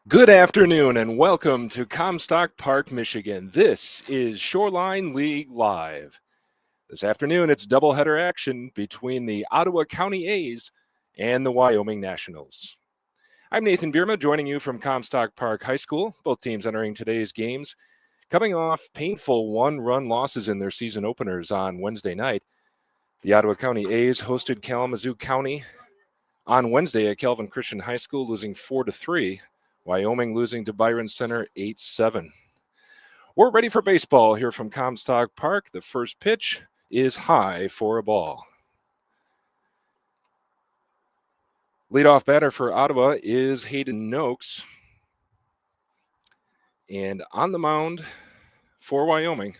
Good afternoon and welcome to Comstock Park, Michigan. This is Shoreline League Live. This afternoon, it's doubleheader action between the Ottawa County A's and the Wyoming Nationals. I'm Nathan Bierma, joining you from Comstock Park High School. Both teams entering today's games, coming off painful one-run losses in their season openers on Wednesday night. The Ottawa County A's hosted Kalamazoo County on Wednesday at Calvin Christian High School, losing 4-3. Wyoming losing to Byron Center 8-7. We're ready for baseball here from Comstock Park. The first pitch is high for a ball. Leadoff batter for Ottawa is Hayden Noakes. And on the mound for Wyoming,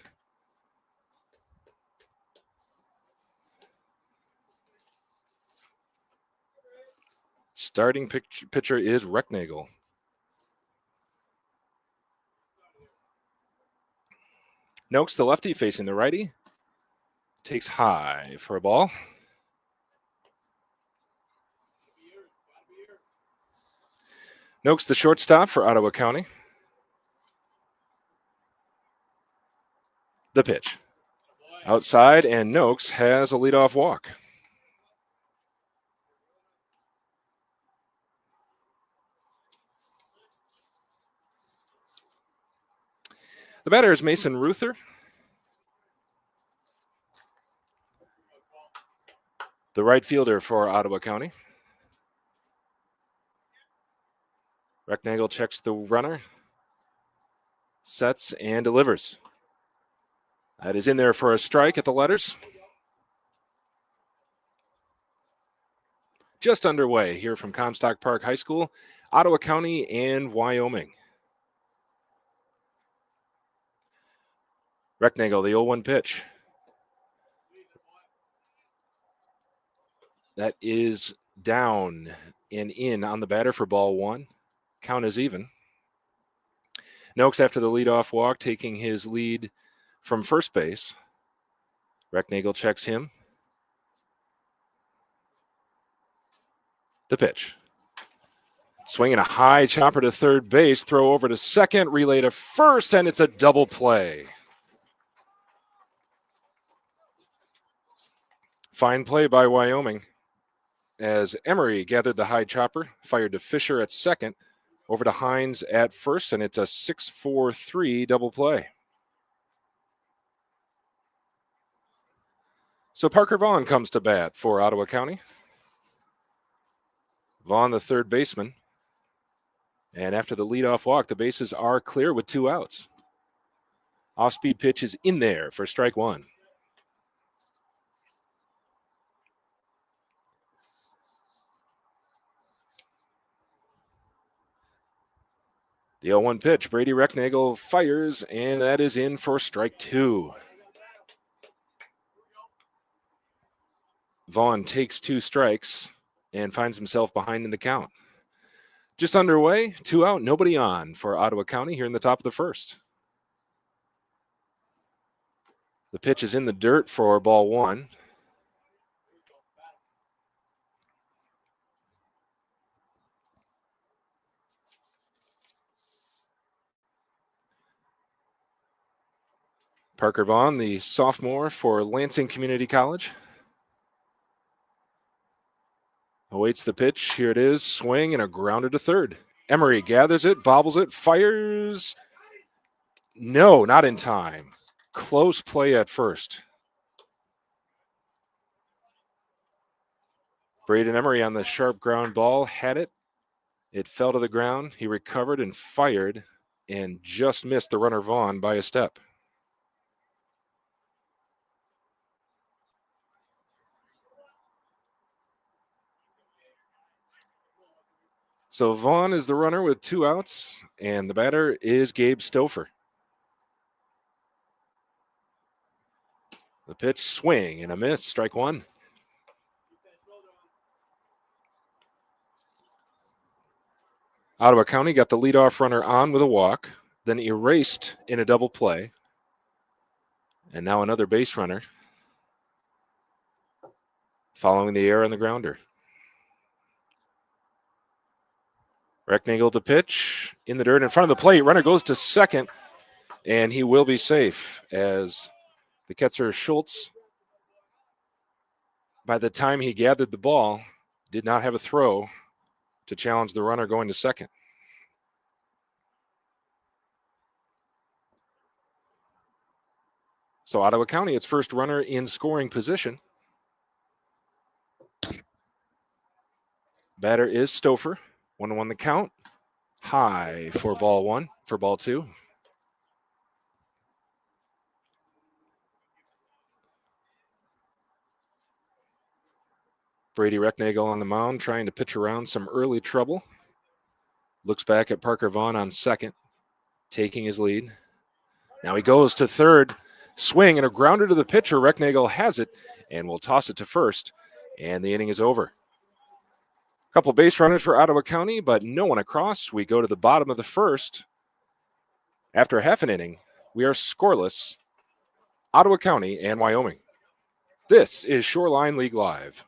starting pitcher is Recknagel. Noakes, the lefty, facing the righty, takes high for a ball. Noakes, the shortstop for Ottawa County. The pitch. Outside, and Noakes has a leadoff walk. The batter is Mason Ruther. The right fielder for Ottawa County. Recknagel checks the runner, sets, and delivers. That is in there for a strike at the letters. Just underway here from Comstock Park High School, Ottawa County and Wyoming. Recknagel, the 0-1 pitch. That is down and in on the batter for ball one. Count is even. Noakes, after the leadoff walk, taking his lead from first base. Recknagel checks him. The pitch. Swinging a high chopper to third base, throw over to second, relay to first, and it's a double play. Fine play by Wyoming as Emery gathered the high chopper, fired to Fisher at second, over to Hines at first, and it's a 6-4-3 double play. So Parker Vaughn comes to bat for Ottawa County. Vaughn, the third baseman. And after the leadoff walk, the bases are clear with 2 outs. Off-speed pitch is in there for strike one. The 0-1 pitch, Brady Recknagel fires, and that is in for strike two. Vaughn takes 2 strikes and finds himself behind in the count. Just underway, 2 out, nobody on for Ottawa County here in the top of the first. The pitch is in the dirt for ball one. Parker Vaughn, the sophomore for Lansing Community College, awaits the pitch. Here it is, swing and a grounder to third. Emery gathers it, bobbles it, fires. No, not in time. Close play at first. Braden Emery on the sharp ground ball, had it. It fell to the ground. He recovered and fired and just missed the runner Vaughn by a step. So Vaughn is the runner with 2 outs, and the batter is Gabe Stouffer. The pitch, swing and a miss, strike one. Ottawa County got the leadoff runner on with a walk, then erased in a double play. And now another base runner following the error on the grounder. Recknagel to pitch in the dirt in front of the plate. Runner goes to second, and he will be safe as the catcher Schultz, by the time he gathered the ball, did not have a throw to challenge the runner going to second. So Ottawa County, its first runner in scoring position. Batter is Stouffer. 1-1 the count. High for ball one, for ball two. Brady Recknagel on the mound trying to pitch around some early trouble. Looks back at Parker Vaughn on second, taking his lead. Now he goes to third. Swing and a grounder to the pitcher. Recknagel has it and will toss it to first, and the inning is over. A couple base runners for Ottawa County, but no one across. We go to the bottom of the first. After half an inning, we are scoreless, Ottawa County and Wyoming. This is Shoreline League Live.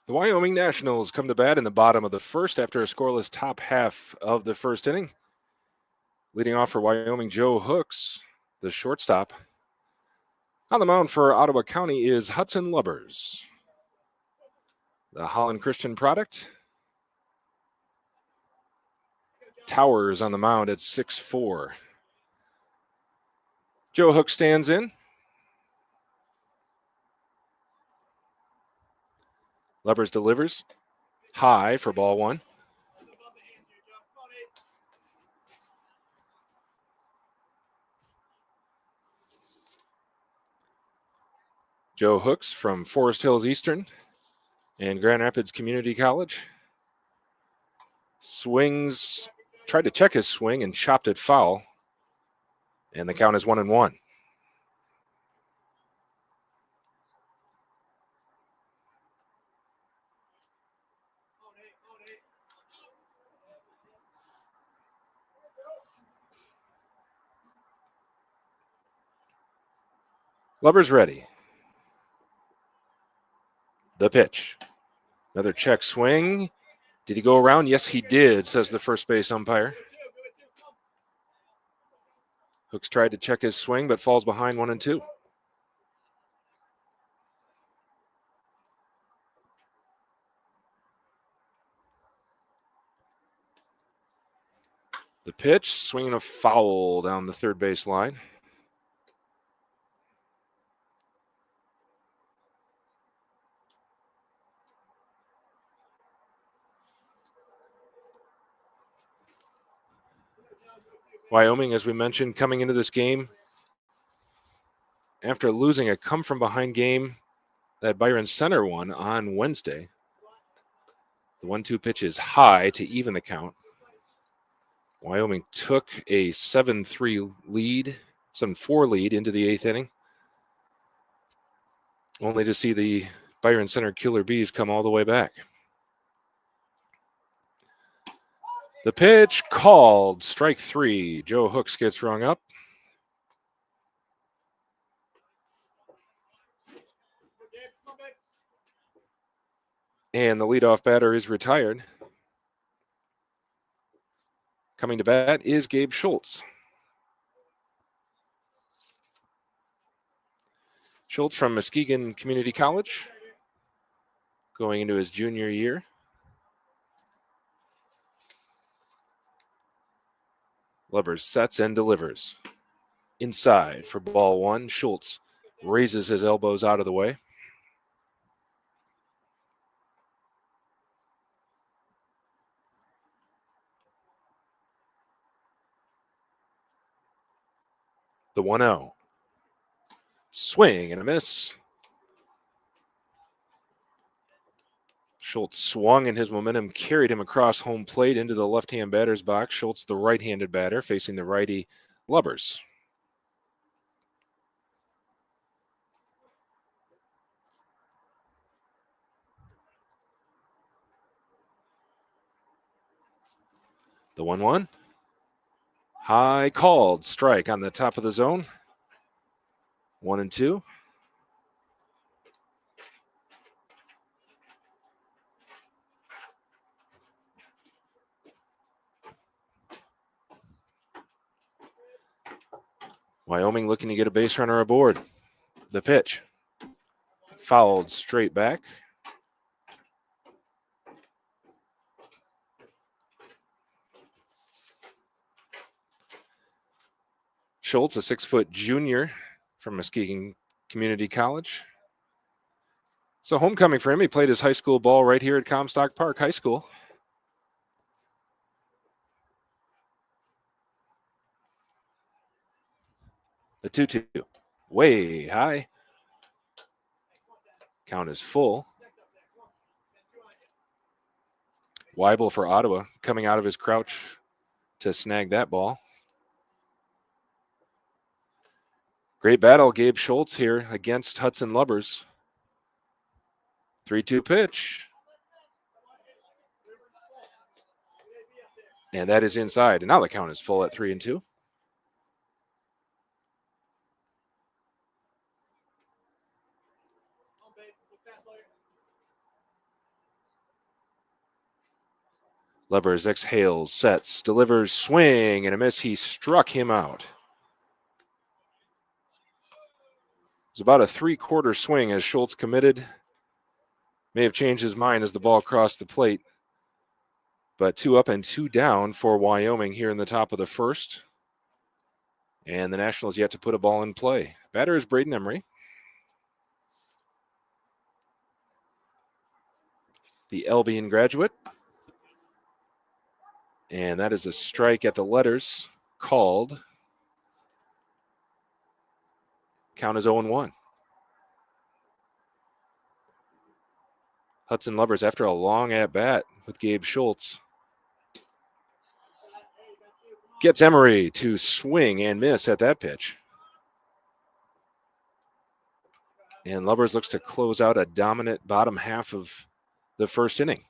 The Wyoming Nationals come to bat in the bottom of the first after a scoreless top half of the first inning. Leading off for Wyoming, Joe Hooks, the shortstop. On the mound for Ottawa County is Hudson Lubbers, the Holland Christian product. Towers on the mound at 6'4". Joe Hooks stands in. Lubbers delivers. High for ball one. Joe Hooks from Forest Hills Eastern and Grand Rapids Community College. Swings, tried to check his swing and chopped it foul. And the count is 1-1. Lubbers ready. The pitch. Another check swing. Did he go around? Yes, he did, says the first base umpire. Hooks tried to check his swing, but falls behind 1-2. The pitch, swinging a foul down the third base line. Wyoming, as we mentioned, coming into this game after losing a come-from-behind game that Byron Center won on Wednesday. The 1-2 pitch is high to even the count. Wyoming took a 7-4 lead into the 8th inning, only to see the Byron Center Killer Bees come all the way back. The pitch called, strike 3. Joe Hooks gets rung up. And the leadoff batter is retired. Coming to bat is Gabe Schultz. Schultz from Muskegon Community College, going into his junior year. Lubbers sets and delivers. Inside for ball 1. Schultz raises his elbows out of the way. The 1-0. Swing and a miss. Schultz swung and his momentum carried him across home plate into the left-hand batter's box. Schultz, the right-handed batter, facing the righty Lubbers. The 1-1. High called, strike on the top of the zone. 1-2. Wyoming looking to get a base runner aboard. The pitch. Fouled straight back. Schultz, a 6-foot junior from Muskegon Community College. So homecoming for him. He played his high school ball right here at Comstock Park High School. The 2-2. Way high. Count is full. Weibel for Ottawa coming out of his crouch to snag that ball. Great battle, Gabe Schultz here against Hudson Lubbers. 3-2 pitch. And that is inside. And now the count is full at 3-2. Lubbers exhales, sets, delivers, swing, and a miss. He struck him out. It was about a 3/4 swing as Schultz committed. May have changed his mind as the ball crossed the plate. But 2 up and 2 down for Wyoming here in the top of the first. And the Nationals yet to put a ball in play. Batter is Braden Emery. The Albion graduate. And that is a strike at the letters called. Count is 0-1. Hudson Lubbers after a long at-bat with Gabe Schultz. Gets Emery to swing and miss at that pitch. And Lubbers looks to close out a dominant bottom half of the first inning.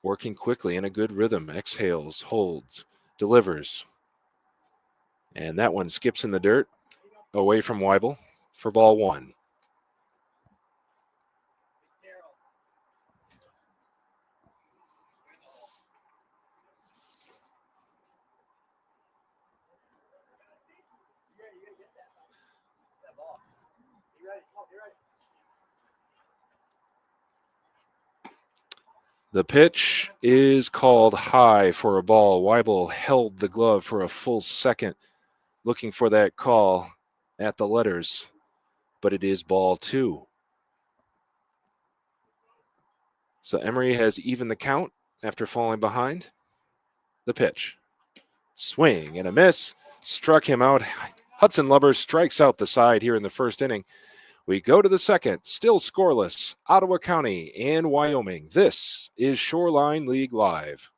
Working quickly in a good rhythm. Exhales, holds, delivers. And that one skips in the dirt away from Weibel for ball 1. The pitch is called high for a ball. Weibel held the glove for a full second, looking for that call at the letters, but it is ball 2. So Emery has evened the count after falling behind. The pitch. Swing and a miss. Struck him out. Hudson Lubbers strikes out the side here in the first inning. We go to the second, still scoreless, Ottawa County and Wyoming. This is Shoreline League Live.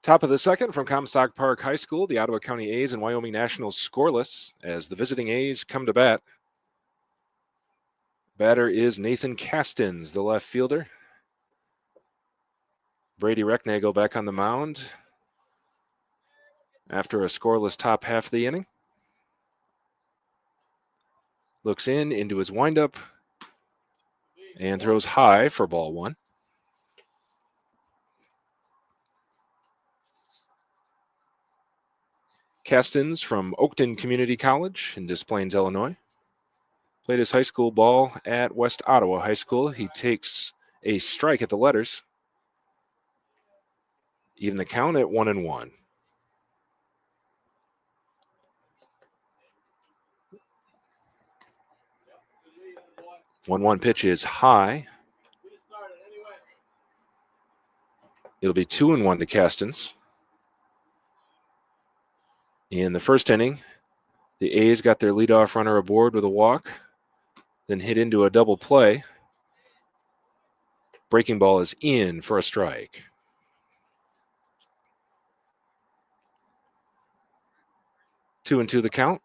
Top of the second from Comstock Park High School, the Ottawa County A's and Wyoming Nationals scoreless as the visiting A's come to bat. Batter is Nathan Castins, the left fielder. Brady Recknagel back on the mound after a scoreless top half of the inning. Looks into his windup and throws high for ball one. Castins from Oakton Community College in Des Plaines, Illinois. Played his high school ball at West Ottawa High School. He takes a strike at the letters. Even the count at 1-1. One pitch is high. It'll be 2-1 to Castins. In the first inning, the A's got their leadoff runner aboard with a walk, then hit into a double play. Breaking ball is in for a strike. 2-2 the count.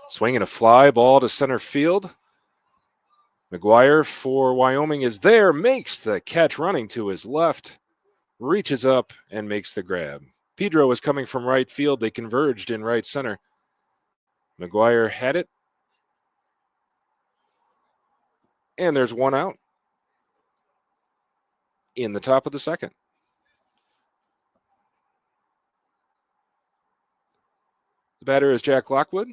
Swinging a fly ball to center field. McGuire for Wyoming is there, makes the catch running to his left, reaches up and makes the grab. Pedro is coming from right field. They converged in right center. McGuire had it. And there's one out in the top of the second. The batter is Jack Lockwood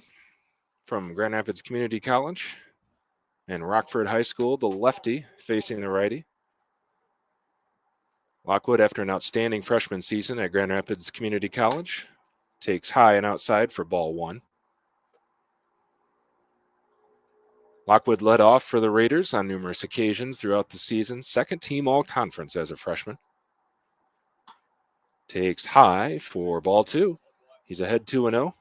from Grand Rapids Community College and Rockford High School, the lefty facing the righty. Lockwood, after an outstanding freshman season at Grand Rapids Community College, takes high and outside for ball one. Lockwood led off for the Raiders on numerous occasions throughout the season. Second team all-conference as a freshman. Takes high for ball two. He's ahead 2-0.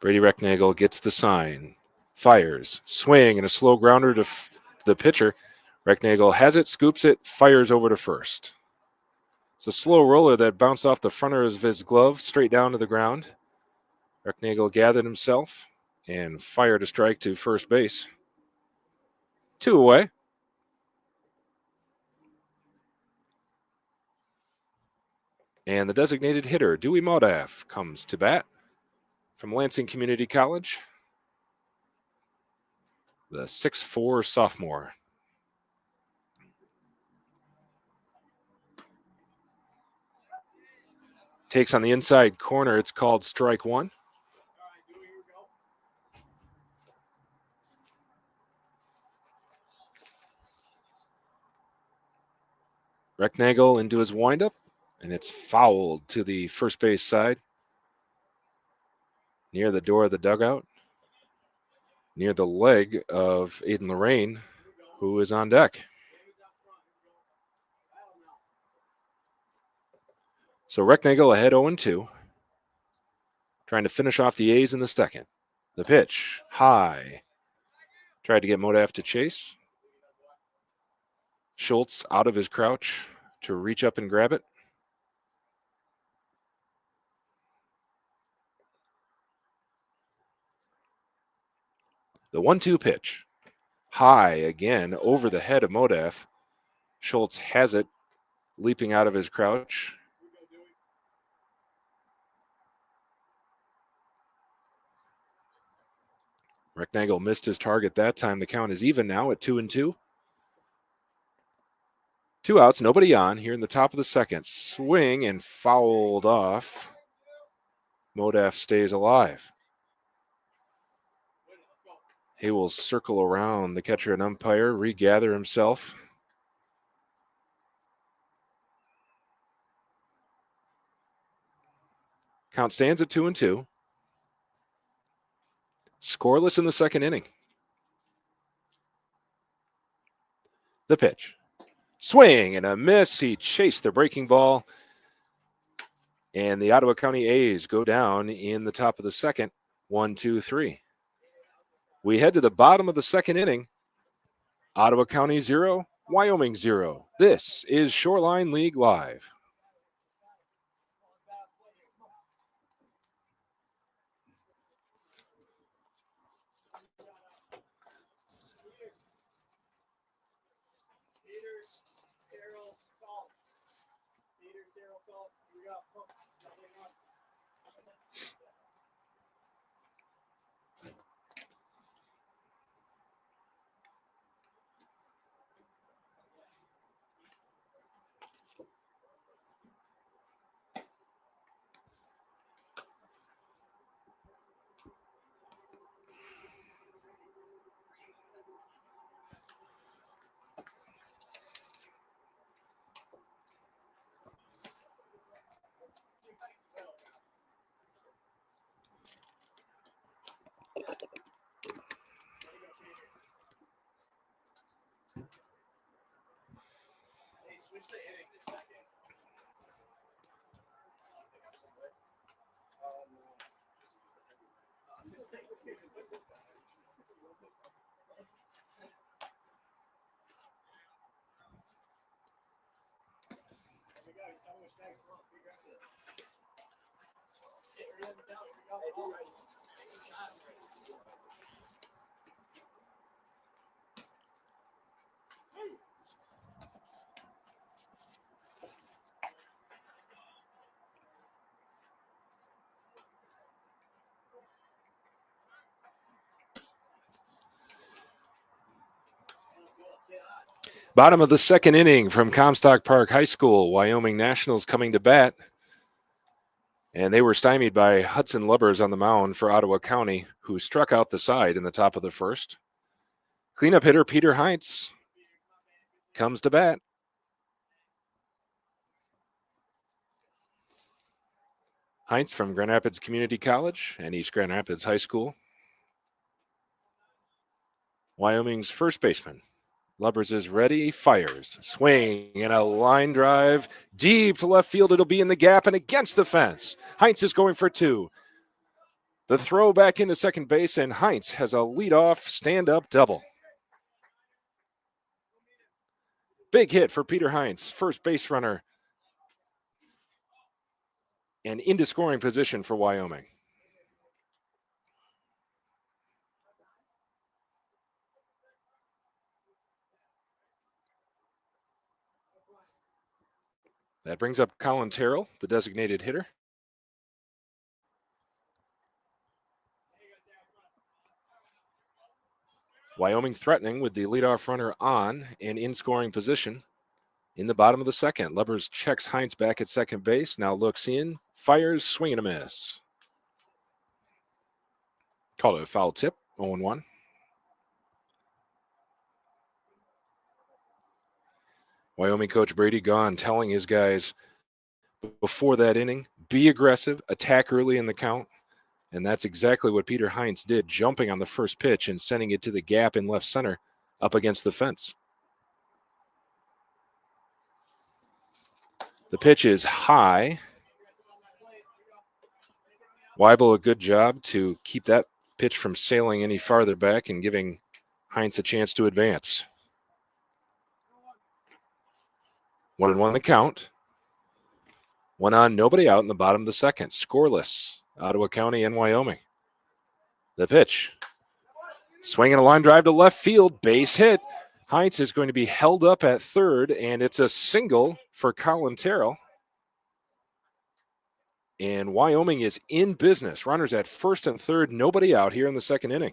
Brady Recknagel gets the sign. Fires. Swing and a slow grounder to the pitcher. Recknagel has it, scoops it, fires over to first. It's a slow roller that bounced off the front of his glove straight down to the ground. Recknagel gathered himself and fired a strike to first base. 2 away. And the designated hitter, Dewey Modaf, comes to bat from Lansing Community College. The 6'4" sophomore. Takes on the inside corner. It's called strike one. Recknagel into his windup, and it's fouled to the first base side near the door of the dugout, near the leg of Aiden Lorraine, who is on deck. So Recknagel ahead 0-2, trying to finish off the A's in the second. The pitch, high. Tried to get Modaf to chase. Schultz out of his crouch to reach up and grab it. The 1-2 pitch. High again over the head of Modaf. Schultz has it, leaping out of his crouch. Recknagel missed his target that time. The count is even now at 2-2. 2 outs, nobody on here in the top of the second. Swing and fouled off. Modaf stays alive. He will circle around the catcher and umpire, regather himself. Count stands at 2-2. Scoreless in the second inning. The pitch. Swing and a miss. He chased the breaking ball. And the Ottawa County A's go down in the top of the second. 1-2-3. We head to the bottom of the second inning. Ottawa County 0, Wyoming 0. This is Shoreline League Live. Bottom of the second inning from Comstock Park High School. Wyoming Nationals coming to bat. And they were stymied by Hudson Lubbers on the mound for Ottawa County, who struck out the side in the top of the first. Cleanup hitter Peter Heinz comes to bat. Heinz from Grand Rapids Community College and East Grand Rapids High School. Wyoming's first baseman. Lubbers is ready, fires, swing, and a line drive deep to left field. It'll be in the gap and against the fence. Heinz is going for 2. The throw back into second base, and Heinz has a leadoff stand-up double. Big hit for Peter Heinz, first base runner, and into scoring position for Wyoming. That brings up Colin Terrell, the designated hitter. Wyoming threatening with the leadoff runner on and in scoring position. In the bottom of the second, Lubbers checks Heinz back at second base, now looks in, fires, swing and a miss. Called it a foul tip, 0-1. Wyoming coach Brady Gahn telling his guys before that inning, be aggressive, attack early in the count. And that's exactly what Peter Heinz did, jumping on the first pitch and sending it to the gap in left center up against the fence. The pitch is high. Weibel, a good job to keep that pitch from sailing any farther back and giving Heinz a chance to advance. 1-1 the count. One on, nobody out in the bottom of the second. Scoreless, Ottawa County and Wyoming. The pitch. Swinging a line drive to left field, base hit. Heinz is going to be held up at third, and it's a single for Colin Terrell. And Wyoming is in business. Runners at first and third, nobody out here in the second inning.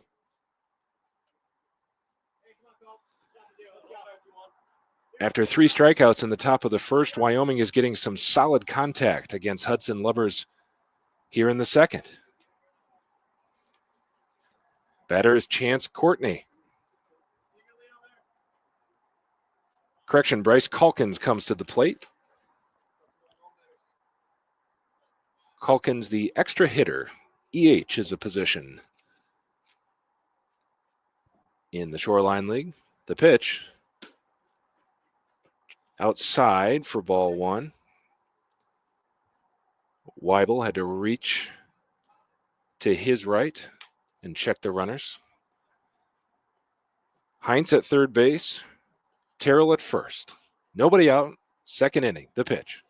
After 3 strikeouts in the top of the first, Wyoming is getting some solid contact against Hudson Lubbers here in the second. Batter is Chance Courtney. Correction, Bryce Calkins comes to the plate. Calkins, the extra hitter. EH is a position in the Shoreline League. The pitch. Outside for ball 1. Weibel had to reach to his right and check the runners. Heinz at third base. Terrell at first. Nobody out. Second inning. The pitch.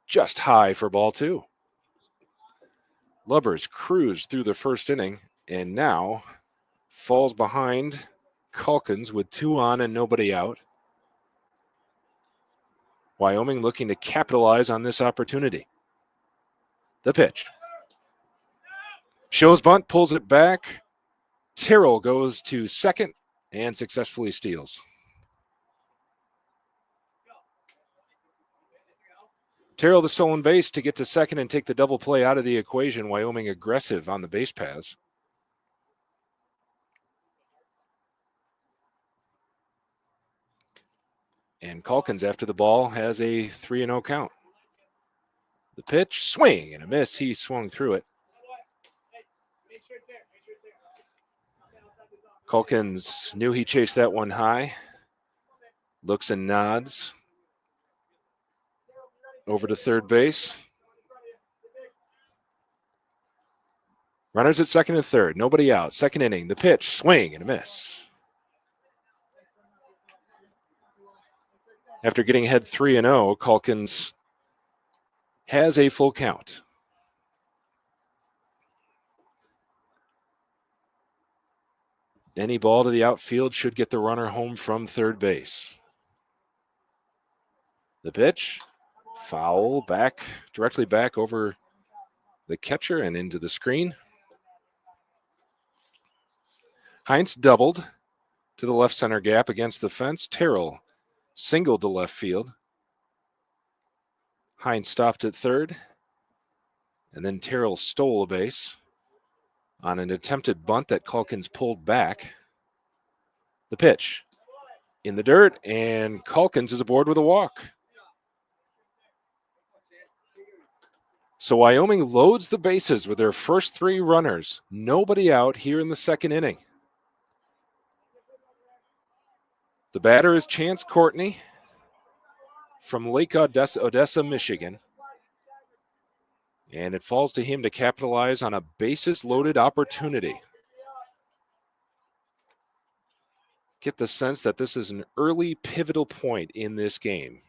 Just high for ball 2. Lubbers cruised through the first inning and now falls behind Calkins with 2 on and nobody out. Wyoming looking to capitalize on this opportunity. The pitch. Shows bunt, pulls it back. Terrell goes to second and successfully steals. Terrell the stolen base to get to second and take the double play out of the equation. Wyoming aggressive on the base paths. And Calkins, after the ball, has a 3-0 count. The pitch, swing and a miss. He swung through it. Calkins knew he chased that one high. Looks and nods over to third base. Runners at second and third. Nobody out. Second inning. The pitch, swing and a miss. After getting ahead 3-0, Calkins has a full count. Any ball to the outfield should get the runner home from third base. The pitch, foul, back, directly back over the catcher and into the screen. Heinz doubled to the left center gap against the fence. Terrell singled to left field. Heinz stopped at third. And then Terrell stole a base on an attempted bunt that Calkins pulled back. The pitch in the dirt, and Calkins is aboard with a walk. So Wyoming loads the bases with their first 3 runners. Nobody out here in the second inning. The batter is Chance Courtney from Lake Odessa, Michigan. And it falls to him to capitalize on a bases-loaded opportunity. Get the sense that this is an early pivotal point in this game.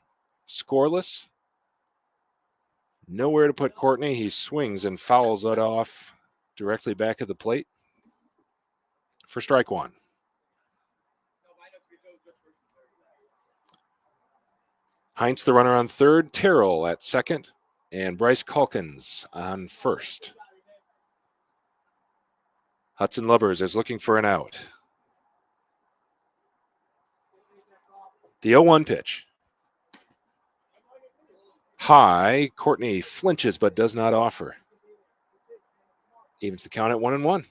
Scoreless. Nowhere to put Courtney. He swings and fouls it off directly back at the plate for strike 1. Heinz the runner on third, Terrell at second, and Bryce Calkins on first. Hudson Lubbers is looking for an out. The 0-1 pitch. High, Courtney flinches but does not offer. Evens the count at 1-1.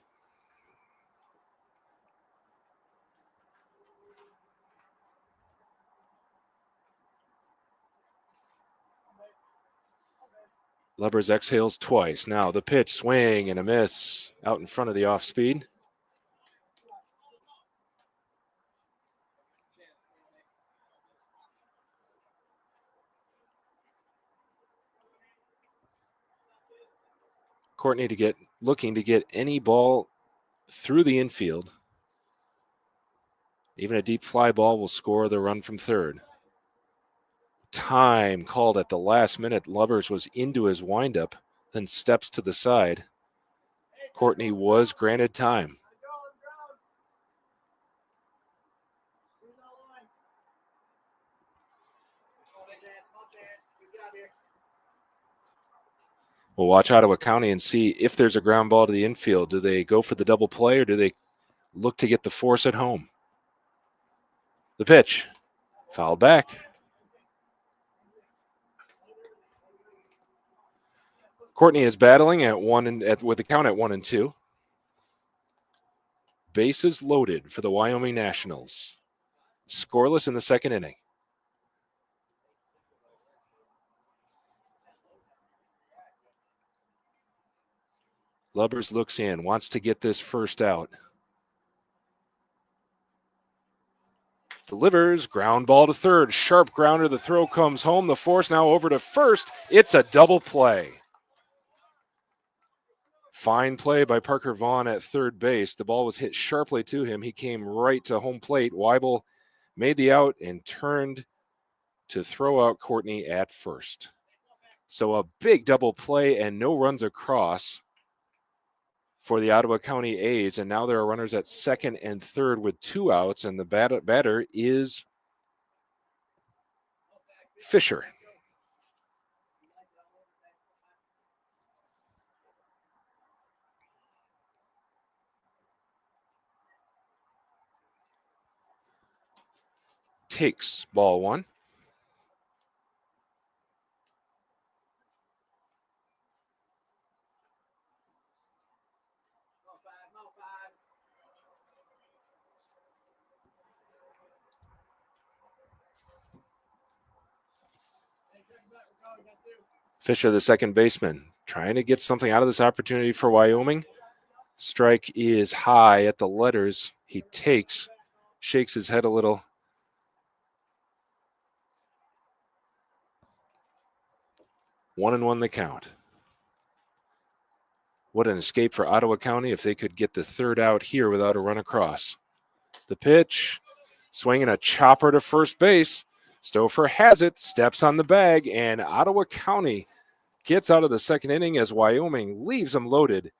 Lubbers exhales twice. Now the pitch, swing and a miss out in front of the off speed. Courtney looking to get any ball through the infield. Even a deep fly ball will score the run from third. Time called at the last minute. Lubbers was into his windup, then steps to the side. Courtney was granted time. We'll watch Ottawa County and see if there's a ground ball to the infield. Do they go for the double play or do they look to get the force at home? The pitch, fouled back. Courtney is battling with the count at 1-2. Bases loaded for the Wyoming Nationals. Scoreless in the second inning. Lubbers looks in, wants to get this first out. Delivers, ground ball to third. Sharp grounder, the throw comes home. The force now over to first. It's a double play. Fine play by Parker Vaughn at third base. The ball was hit sharply to him. He came right to home plate. Weibel made the out and turned to throw out Courtney at first. So a big double play and no runs across for the Ottawa County A's. And now there are runners at second and third with 2 outs. And the batter is Fisher. Takes ball one. Fisher, the second baseman, trying to get something out of this opportunity for Wyoming. Strike is high at the letters. He takes, shakes his head a little. 1-1 the count. What an escape for Ottawa County if they could get the third out here without a run across. The pitch, swinging a chopper to first base. Stouffer has it, steps on the bag, and Ottawa County gets out of the second inning as Wyoming leaves them loaded.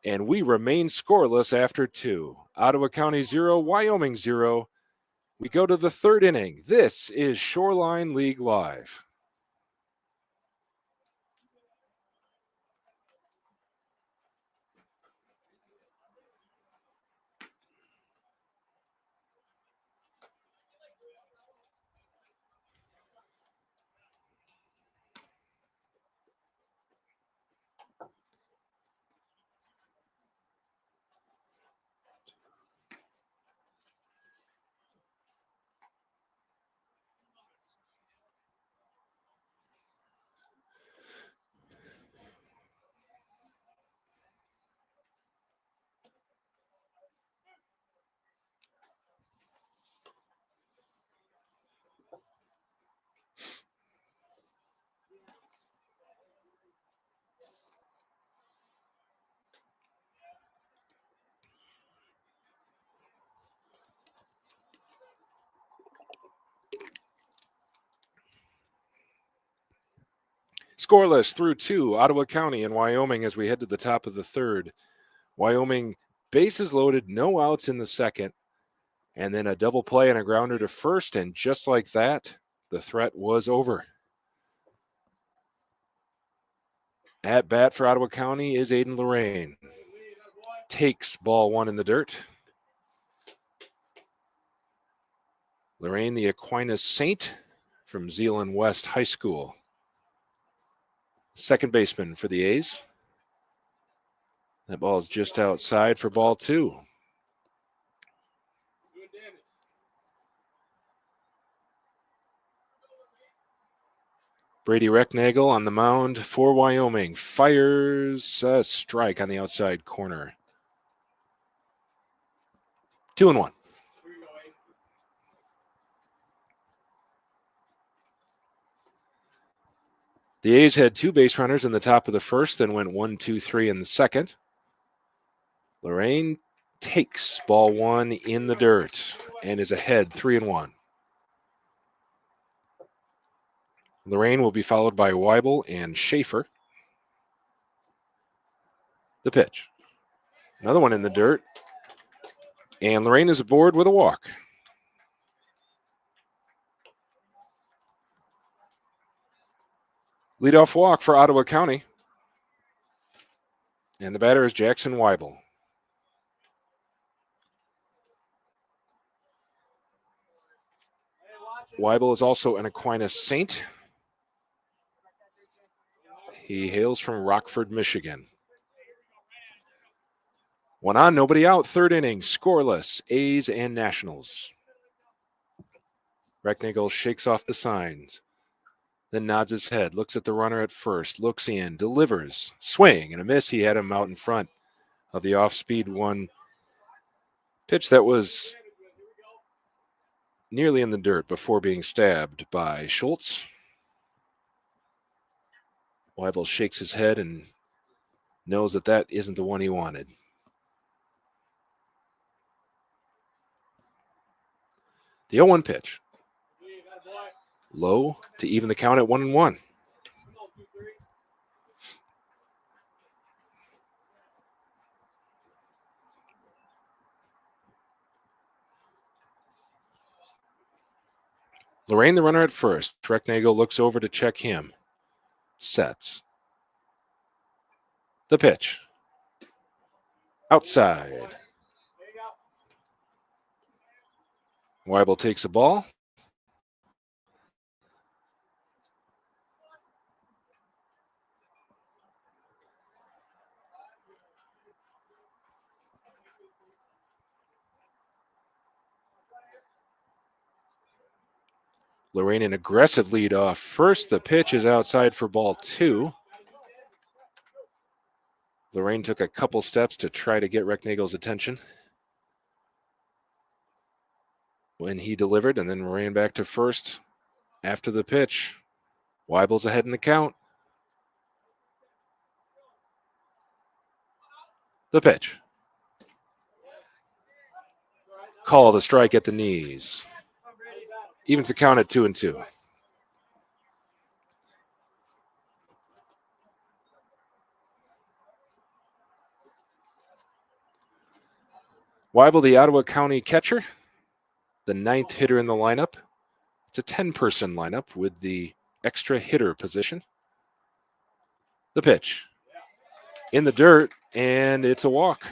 And we remain scoreless after 2. Ottawa County 0, Wyoming 0. We go to the third inning. This is Shoreline League Live. Scoreless through 2, Ottawa County and Wyoming as we head to the top of the third. Wyoming bases loaded, no outs in the second, and then a double play and a grounder to first, and just like that, the threat was over. At bat for Ottawa County is Aiden Lorraine. Takes ball one in the dirt. Lorraine, the Aquinas Saint from Zeeland West High School. Second baseman for the A's. That ball is just outside for ball 2. Brady Recknagel on the mound for Wyoming. Fires a strike on the outside corner. 2-1. The A's had 2 base runners in the top of the first, then went 1-2-3 in the second. Lorraine takes ball 1 in the dirt and is ahead 3-1. Lorraine will be followed by Weibel and Schaefer. The pitch. Another one in the dirt. And Lorraine is aboard with a walk. Leadoff walk for Ottawa County. And the batter is Jackson Weibel. Weibel is also an Aquinas Saint. He hails from Rockford, Michigan. 1 on, nobody out. 3rd inning, scoreless, A's and Nationals. Recknagel shakes off the signs, then nods his head, looks at the runner at first, looks in, delivers, swing and a miss. He had him out in front of the off-speed 1 pitch that was nearly in the dirt before being stabbed by Schultz. Weibel shakes his head and knows that that isn't the one he wanted. The 0-1 pitch. Low to even the count at 1-1. Lorraine, the runner at first. Recknagel looks over to check him. Sets. The pitch. Outside. Weibel takes a ball. Lorraine an aggressive lead off first. The pitch is outside for ball 2. Lorraine took a couple steps to try to get Recknagel's attention when he delivered, and then ran back to first after the pitch. Weibel's ahead in the count. The pitch. Call the strike at the knees. Evens the count at 2-2. Weibel, the Ottawa County catcher, the 9th hitter in the lineup. It's a 10-person lineup with the extra hitter position. The pitch. In the dirt, and it's a walk.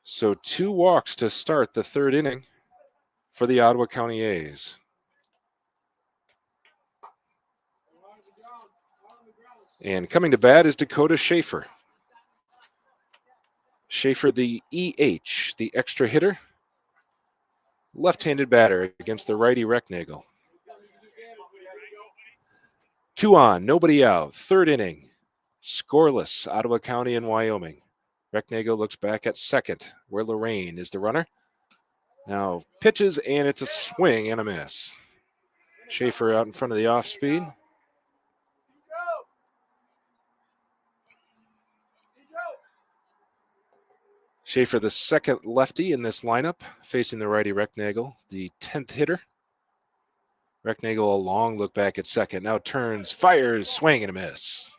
So 2 walks to start the 3rd inning for the Ottawa County A's. And coming to bat is Dakota Schaefer. Schaefer, the EH, the extra hitter, left-handed batter against the righty Recknagel. 2 on, nobody out. 3rd inning, scoreless, Ottawa County and Wyoming. Recknagel looks back at second, where Lorraine is the runner. Now pitches, and it's a swing and a miss. Schaefer out in front of the off-speed. Schaefer, the 2nd lefty in this lineup, facing the righty Recknagel, the 10th hitter. Recknagel, a long look back at second. Now turns, fires, swing and a miss.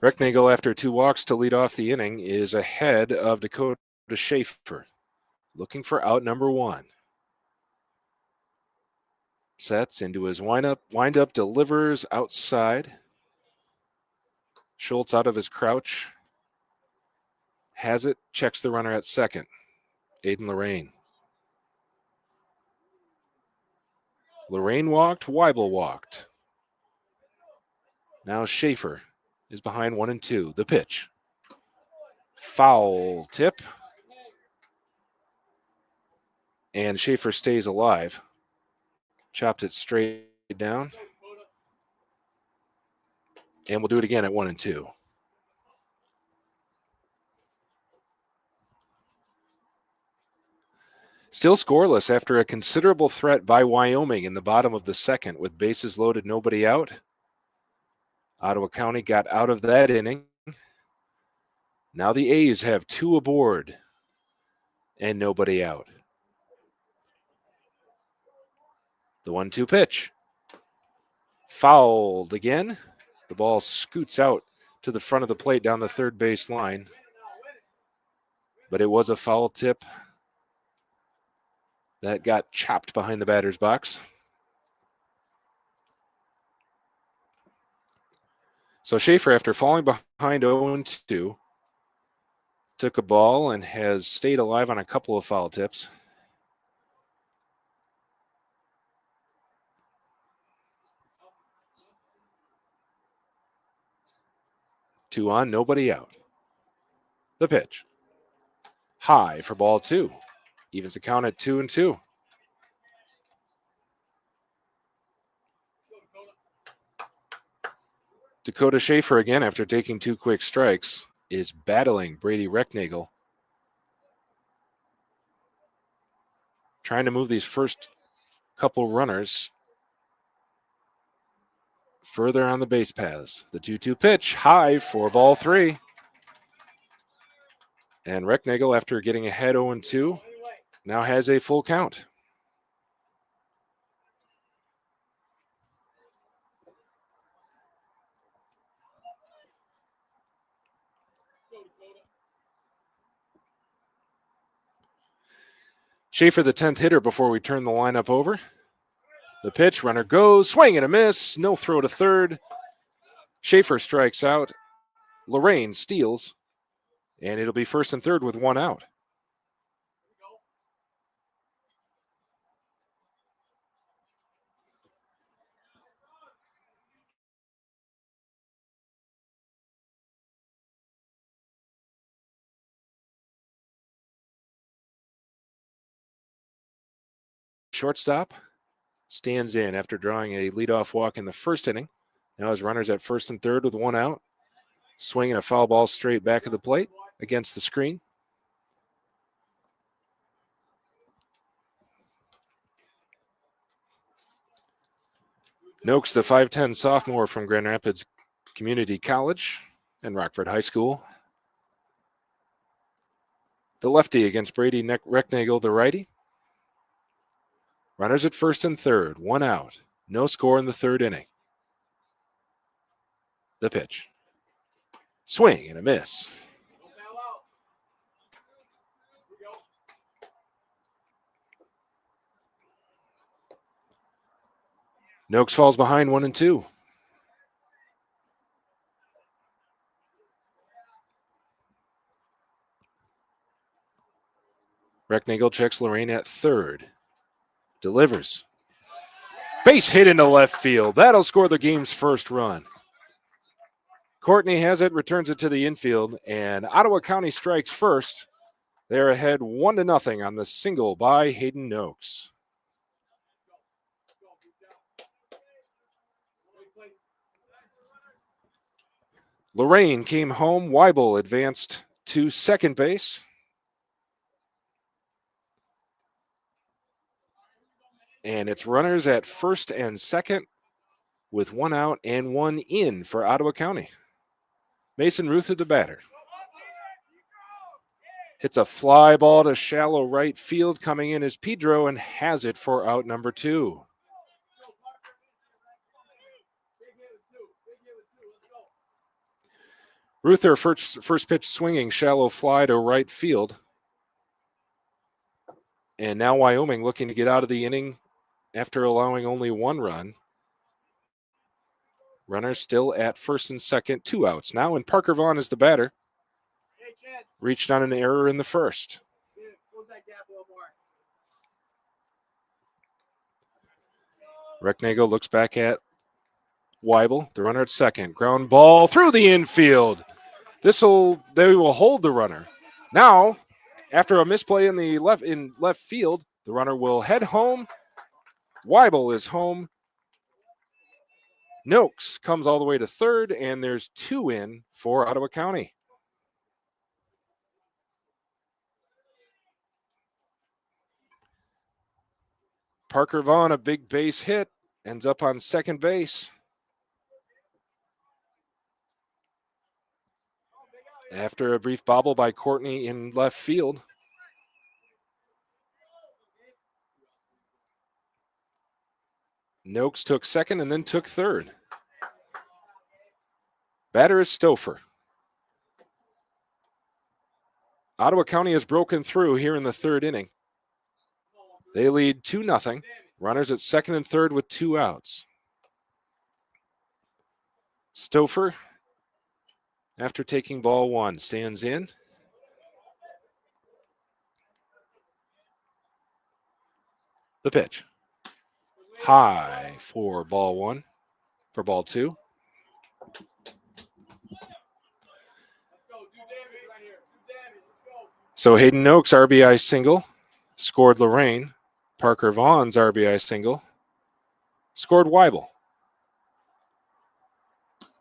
Recknagel, after 2 walks to lead off the inning, is ahead of Dakota Schaefer, looking for out number 1. Sets into his windup, delivers outside. Schultz out of his crouch. Has it, checks the runner at second. Aiden Lorraine. Lorraine walked, Weibel walked. Now Schaefer is behind 1-2. The pitch. Foul tip. And Schaefer stays alive. Chopped it straight down. And we'll do it again at 1-2. Still scoreless after a considerable threat by Wyoming in the bottom of the second with bases loaded, nobody out. Ottawa County got out of that inning. Now the A's have 2 aboard and nobody out. The 1-2 pitch. Fouled again. The ball scoots out to the front of the plate down the third base line. But it was a foul tip that got chopped behind the batter's box. So Schaefer, after falling behind 0-2, took a ball and has stayed alive on a couple of foul tips. Two on, nobody out. The pitch. High for ball 2. Evens the count at 2-2. Dakota Schaefer, again, after taking 2 quick strikes, is battling Brady Recknagel. Trying to move these first couple runners further on the base paths. The 2-2 pitch, high for ball 3. And Recknagel, after getting ahead 0-2, now has a full count. Schaefer, the 10th hitter before we turn the lineup over. The pitch, runner goes, swing and a miss, no throw to third. Schaefer strikes out. Lorraine steals, and it'll be first and third with 1 out. Shortstop stands in after drawing a leadoff walk in the first inning. Now his runners at first and third with 1 out. Swinging a foul ball straight back of the plate against the screen. Noakes, the 5'10 sophomore from Grand Rapids Community College and Rockford High School. The lefty against Brady Recknagel, the righty. Runners at first and third, 1 out. No score in the third inning. The pitch. Swing and a miss. Noakes falls behind 1-2. Recknagel checks Lorraine at third. Delivers. Base hit into left field. That'll score the game's first run. Courtney has it, returns it to the infield, and Ottawa County strikes first. They're ahead 1-0 on the single by Hayden Noakes. Lorraine came home. Weibel advanced to second base. And it's runners at first and second with 1 out and 1 in for Ottawa County. Mason Ruther, the batter. Hits a fly ball to shallow right field. Coming in is Pedro and has it for out number 2. Ruther first pitch swinging, shallow fly to right field. And now Wyoming looking to get out of the inning after allowing only 1 run. Runners still at first and second, 2 outs now, and Parker Vaughn is the batter. Reached on an error in the first. Recknagel looks back at Weibel, the runner at second. Ground ball through the infield. They will hold the runner. Now, after a misplay in left field, the runner will head home. Weibel is home. Noakes comes all the way to third, and there's 2 in for Ottawa County. Parker Vaughn, a big base hit, ends up on second base. After a brief bobble by Courtney in left field. Noakes took second and then took third. Batter is Stouffer. Ottawa County has broken through here in the third inning. They lead 2-0. Runners at second and third with 2 outs. Stouffer, after taking ball 1, stands in. The pitch. High for ball 1, for ball 2. So Hayden Noakes' RBI single scored Lorraine. Parker Vaughn's RBI single scored Weibel.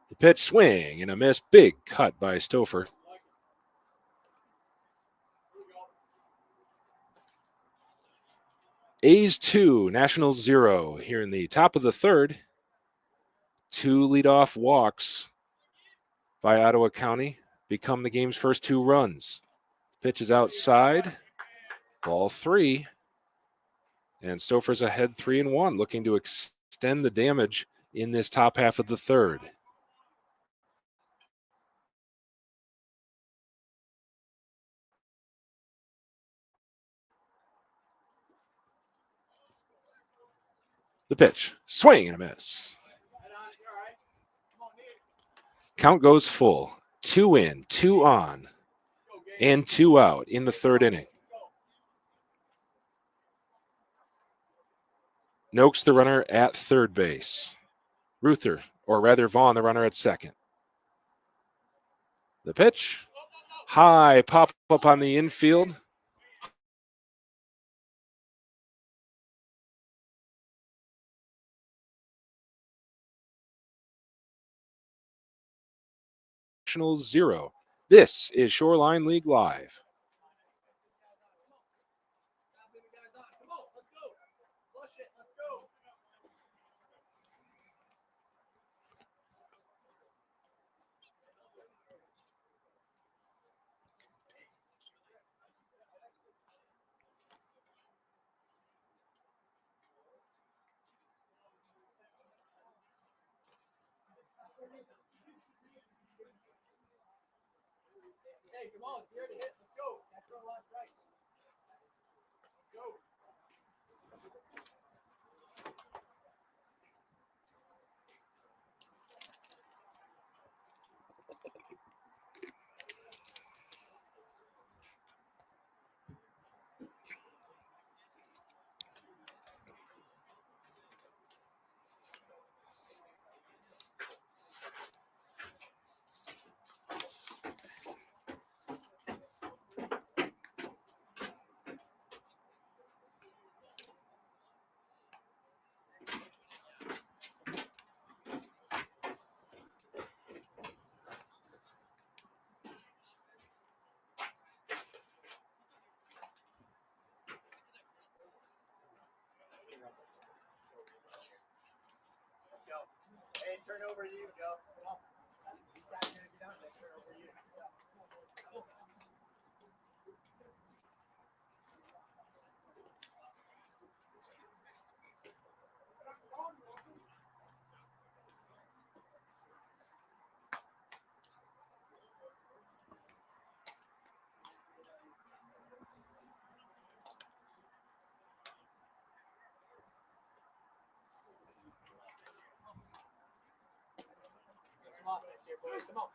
The pitch, swing and a miss. Big cut by Stouffer. A's 2, Nationals 0 here in the top of the third. 2 leadoff walks by Ottawa County become the game's first 2 runs. The pitch is outside. Ball 3. And Stouffer's ahead 3-1, looking to extend the damage in this top half of the third. The pitch, swing and a miss. Count goes full. 2 in, 2 on, and 2 out in the third inning. Noakes, the runner at third base. Ruther, or rather Vaughn, the runner at second. The pitch, high pop up on the infield. Nationals 0. This is Shoreline League Live. Hey, come on, here to hit. Let's go. That's our last strike. Let's go. Hey, turn over to you, Joe. Come on. These guys are going to get down. They turn over to you. Get some offense here, boys. Come on.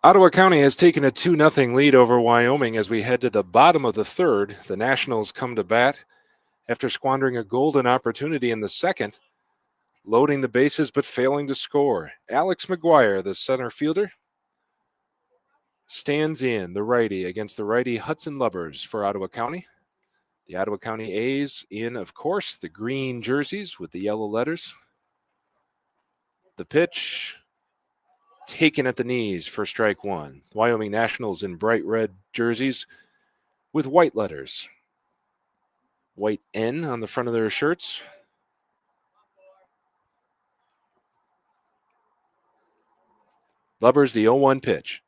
Ottawa County has taken a 2-0 lead over Wyoming as we head to the bottom of the third. The Nationals come to bat after squandering a golden opportunity in the second, loading the bases but failing to score. Alex McGuire, the center fielder, stands in, the righty, against the righty Hudson Lubbers for Ottawa County. The Ottawa County A's in, of course, the green jerseys with the yellow letters. The pitch taken at the knees for strike one. The Wyoming Nationals in bright red jerseys with white letters. White N on the front of their shirts. Lubbers, the 0-1 pitch.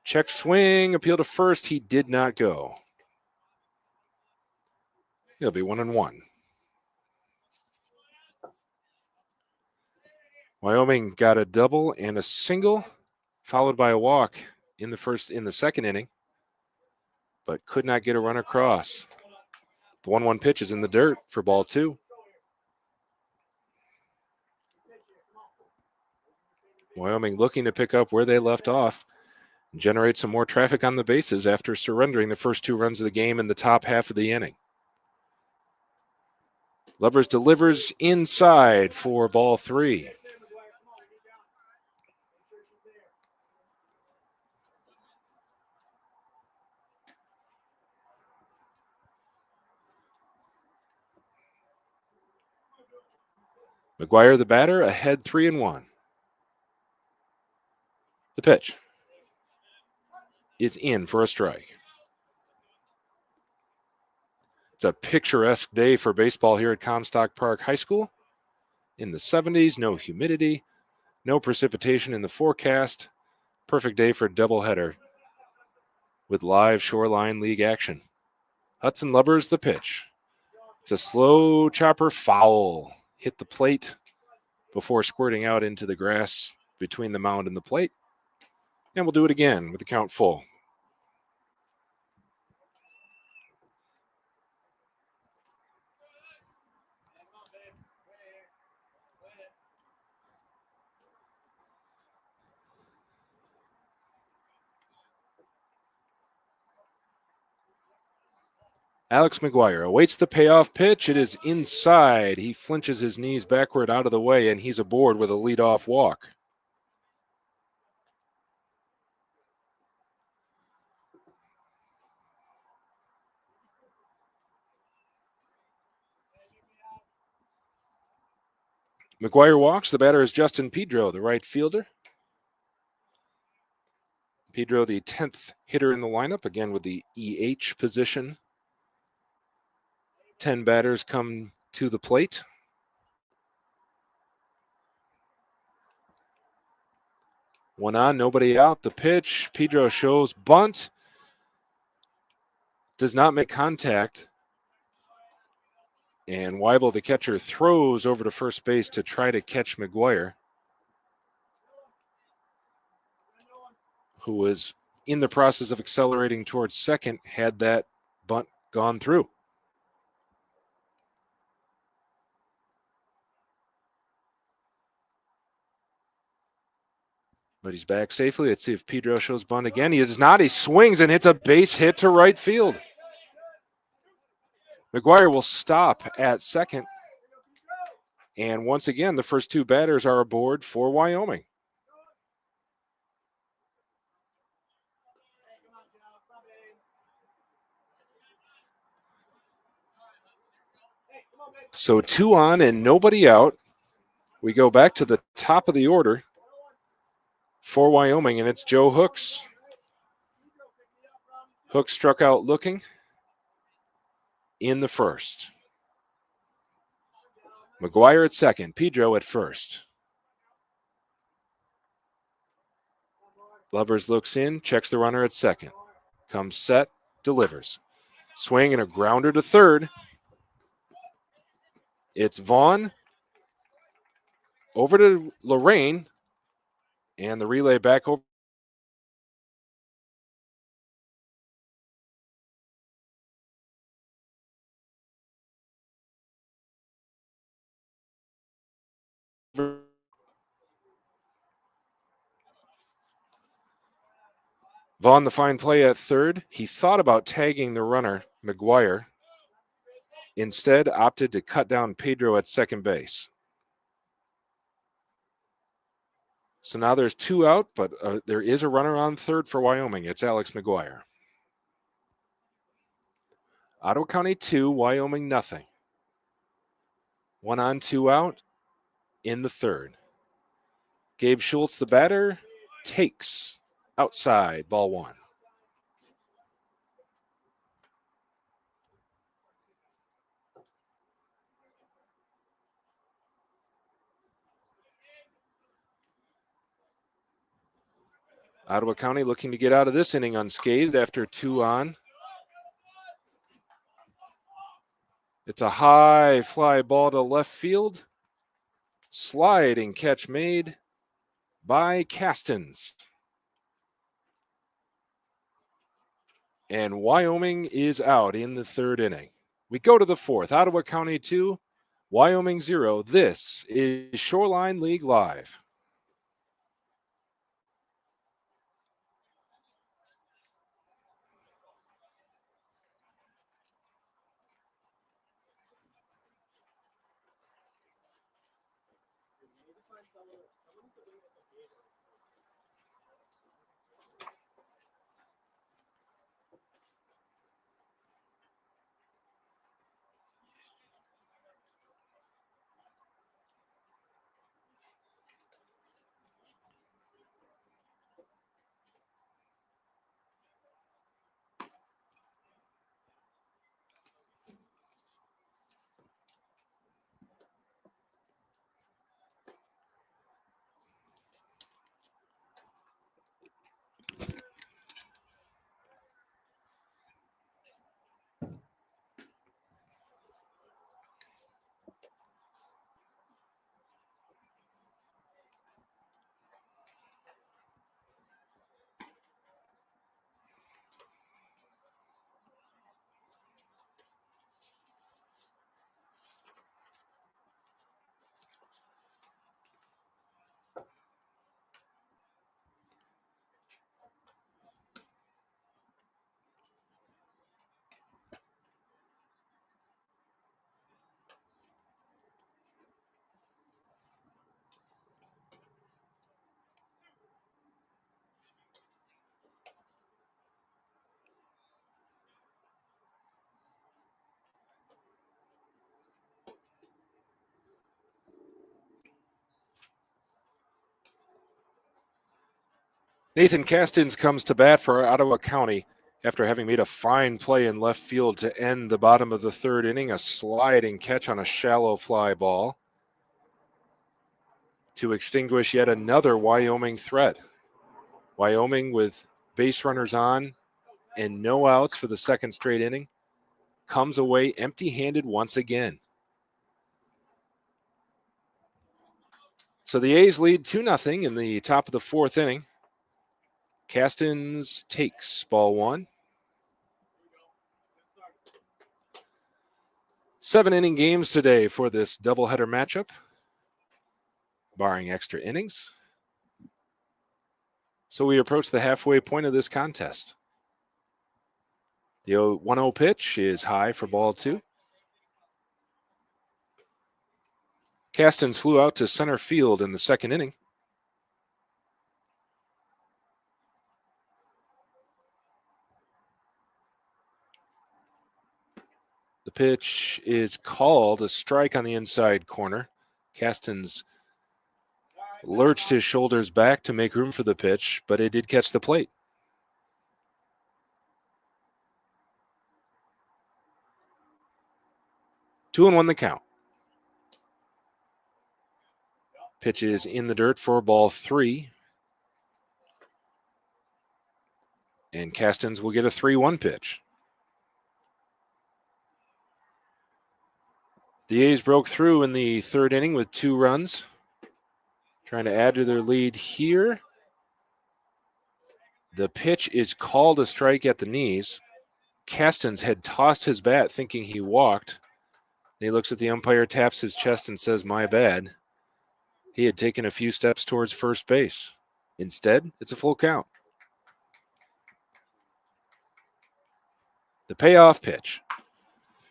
Check swing, appeal to first. He did not go. He'll be 1-1. Wyoming got a double and a single, followed by a walk in the second inning, but could not get a run across. The 1-1 pitch is in the dirt for ball two. Wyoming looking to pick up where they left off and generate some more traffic on the bases after surrendering the first 2 runs of the game in the top half of the inning. Lubbers delivers inside for ball 3. McGuire, the batter, ahead 3-1. The pitch is in for a strike. It's a picturesque day for baseball here at Comstock Park High School. In the 70s, no humidity, no precipitation in the forecast. Perfect day for a doubleheader with live Shoreline League action. Hudson Lubbers, the pitch. It's a slow chopper foul. Hit the plate before squirting out into the grass between the mound and the plate. And we'll do it again with the count full. Alex McGuire awaits the payoff pitch. It is inside. He flinches his knees backward out of the way, and he's aboard with a leadoff walk. McGuire walks. The batter is Justin Pedro, the right fielder. Pedro, the 10th hitter in the lineup, again with the EH position. 10 batters come to the plate. One on, nobody out. The pitch. Pedro shows bunt. Does not make contact. And Weibel, the catcher, throws over to first base to try to catch McGuire, who was in the process of accelerating towards second had that bunt gone through. But he's back safely. Let's see if Pedro shows bunt again. He does not. He swings and hits a base hit to right field. McGuire will stop at second. And once again, the first 2 batters are aboard for Wyoming. So 2 on and nobody out. We go back to the top of the order for Wyoming, and it's Joe Hooks. Hooks struck out looking in the first. McGuire at second, Pedro at first. Lubbers looks in, checks the runner at second. Comes set, delivers. Swing and a grounder to third. It's Vaughn over to Lorraine, and the relay back over. Vaughn, the fine play at third. He thought about tagging the runner, McGuire. Instead, opted to cut down Pedro at second base. So now there's 2 out, but there is a runner on third for Wyoming. It's Alex McGuire. Ottawa County 2, Wyoming nothing. 1 on, 2 out in the third. Gabe Schultz, the batter, takes outside, ball 1. Ottawa County looking to get out of this inning unscathed after 2 on. It's a high fly ball to left field. Sliding catch made by Castens. And Wyoming is out in the third inning. We go to the fourth. Ottawa County 2, Wyoming 0. This is Shoreline League Live. Nathan Castens comes to bat for Ottawa County after having made a fine play in left field to end the bottom of the third inning, a sliding catch on a shallow fly ball to extinguish yet another Wyoming threat. Wyoming with base runners on and no outs for the second straight inning comes away empty-handed once again. So the A's lead 2-0 in the top of the fourth inning. Castens takes ball 1. 7-inning games today for this doubleheader matchup, barring extra innings. So we approach the halfway point of this contest. The 1-0 pitch is high for ball 2. Castens flew out to center field in the second inning. The pitch is called a strike on the inside corner. Castens lurched his shoulders back to make room for the pitch, but it did catch the plate. 2-1 the count. Pitch is in the dirt for ball 3. And Castens will get a 3-1 pitch. The A's broke through in the third inning with 2 runs, trying to add to their lead here. The pitch is called a strike at the knees. Castens had tossed his bat thinking he walked. He looks at the umpire, taps his chest, and says, "My bad." He had taken a few steps towards first base. Instead, it's a full count. The payoff pitch.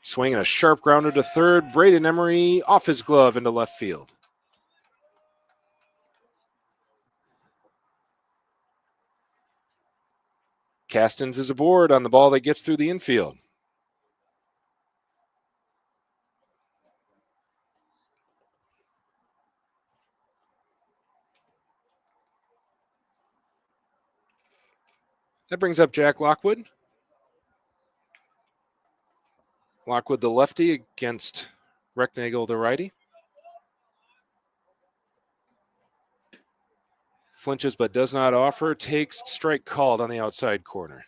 Swinging a sharp grounder to third. Braden Emery off his glove into left field. Castens is aboard on the ball that gets through the infield. That brings up Jack Lockwood. Lockwood, the lefty, against Recknagel, the righty. Flinches but does not offer. Takes strike called on the outside corner.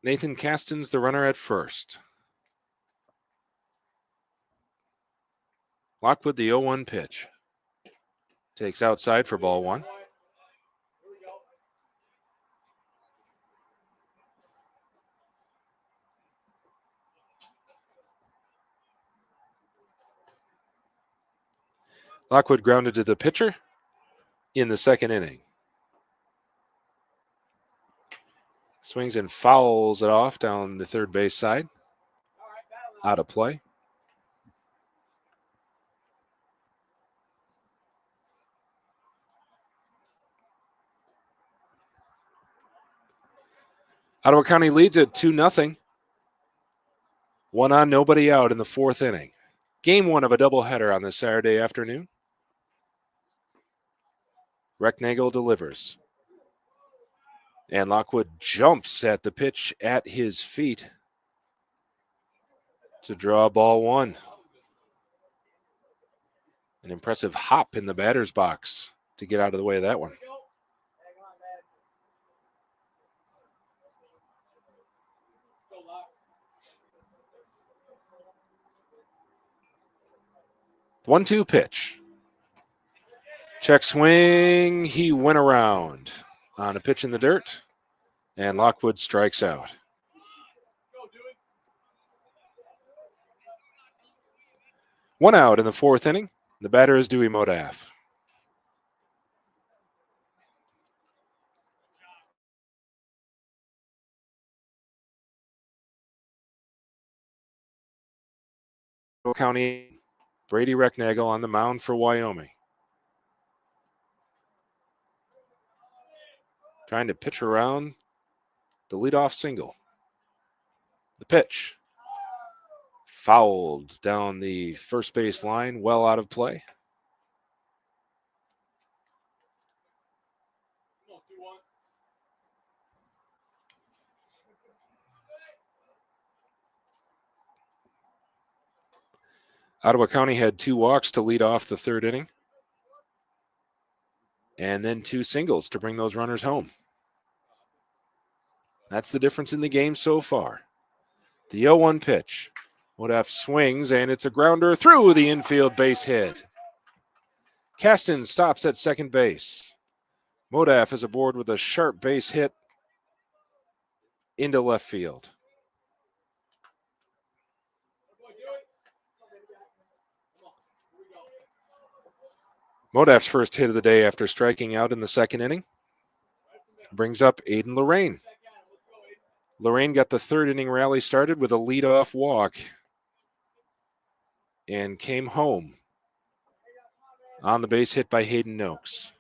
Nathan Castens, the runner at first. Lockwood, the 0-1 pitch. Takes outside for ball one. Lockwood grounded to the pitcher in the second inning. Swings and fouls it off down the third base side. Out of play. Ottawa County leads it 2-0. 1 on, nobody out in the fourth inning. Game one of a doubleheader on this Saturday afternoon. Recknagel delivers. And Lockwood jumps at the pitch at his feet to draw ball one. An impressive hop in the batter's box to get out of the way of that one. The 1-2 pitch. Check swing. He went around on a pitch in the dirt, and Lockwood strikes out. One out in the fourth inning. The batter is Dewey Modaf. County, Brady Recknagel on the mound for Wyoming. Trying to pitch around the leadoff single. The pitch. Fouled down the first base line, well out of play. Ottawa County had 2 walks to lead off the third inning, and then 2 singles to bring those runners home. That's the difference in the game so far. The 0-1 pitch. Modaf swings, and it's a grounder through the infield base hit. Castens stops at second base. Modaf is aboard with a sharp base hit into left field. Modaf's first hit of the day after striking out in the second inning brings up Aiden Lorraine. Lorraine got the third inning rally started with a leadoff walk and came home on the base hit by Hayden Noakes.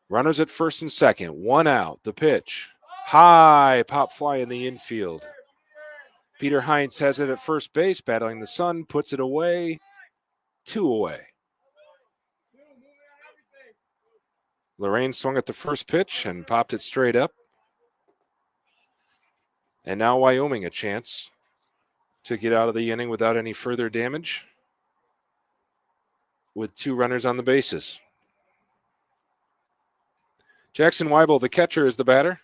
Runners at first and second, 1 out. The pitch. High pop fly in the infield. Peter Heinz has it at first base, battling the sun, puts it away. 2 away. Lorraine swung at the first pitch and popped it straight up. And now Wyoming a chance to get out of the inning without any further damage with 2 runners on the bases. Jackson Weibel, the catcher, is the batter.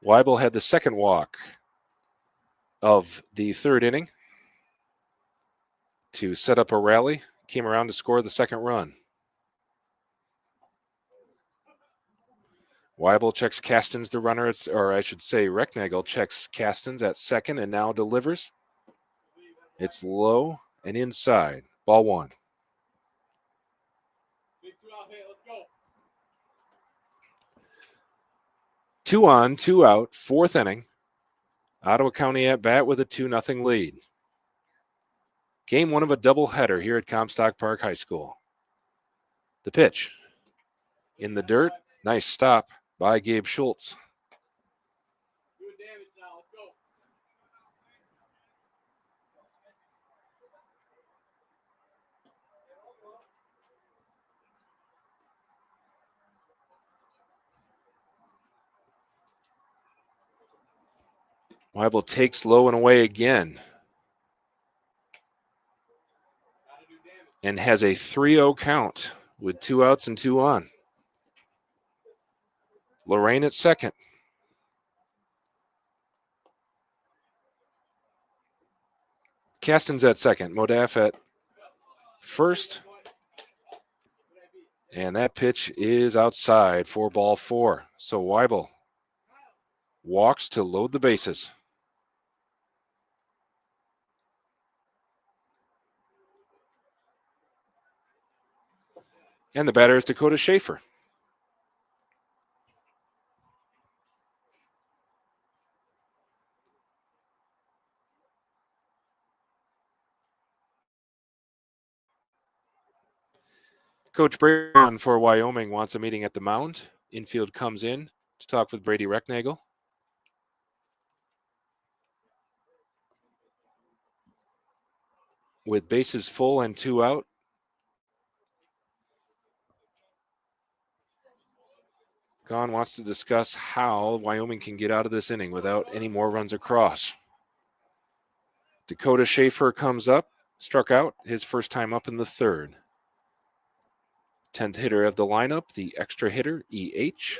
Weibel had the second walk of the third inning to set up a rally. Came around to score the second run. Weibel checks Castens, the runner, or I should say Recknagel checks Castens at second and now delivers. It's low and inside. Ball one. Two on, two out, fourth inning. Ottawa County at bat with a 2-0 lead. Game one of a doubleheader here at Comstock Park High School. The pitch. In the dirt. Nice stop by Gabe Schultz. Weibel takes low and away again. And has a 3-0 count with 2 outs and 2 on. Lorraine at second. Caston's at second. Modaf at first. And that pitch is outside for ball 4. So Weibel walks to load the bases. And the batter is Dakota Schaefer. Coach Brown for Wyoming wants a meeting at the mound. Infield comes in to talk with Brady Recknagel. With bases full and 2 out. Gahn wants to discuss how Wyoming can get out of this inning without any more runs across. Dakota Schaefer comes up, struck out his first time up in the third. 10th hitter of the lineup, the extra hitter, EH.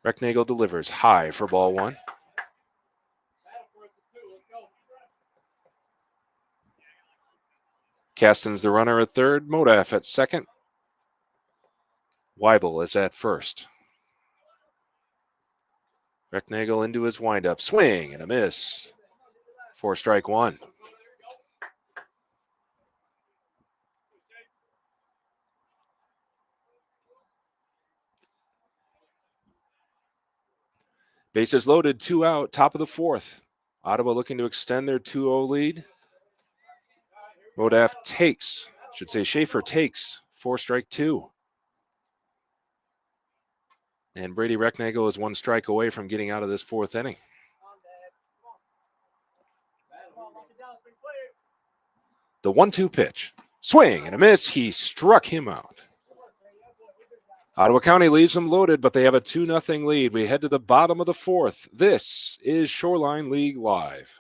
Recknagel delivers high for ball 1. Caston's the runner at third, Modaf at second. Weibel is at first. Recknagel into his windup. Swing and a miss for strike 1. Bases loaded, 2 out, top of the 4th. Ottawa looking to extend their 2-0 lead. Modaf takes, Schaefer takes for strike 2. And Brady Recknagel is 1 strike away from getting out of this 4th inning. The 1-2 pitch. Swing and a miss. He struck him out. Ottawa County leaves them loaded, but they have a 2-0 lead. We head to the bottom of the 4th. This is Shoreline League Live.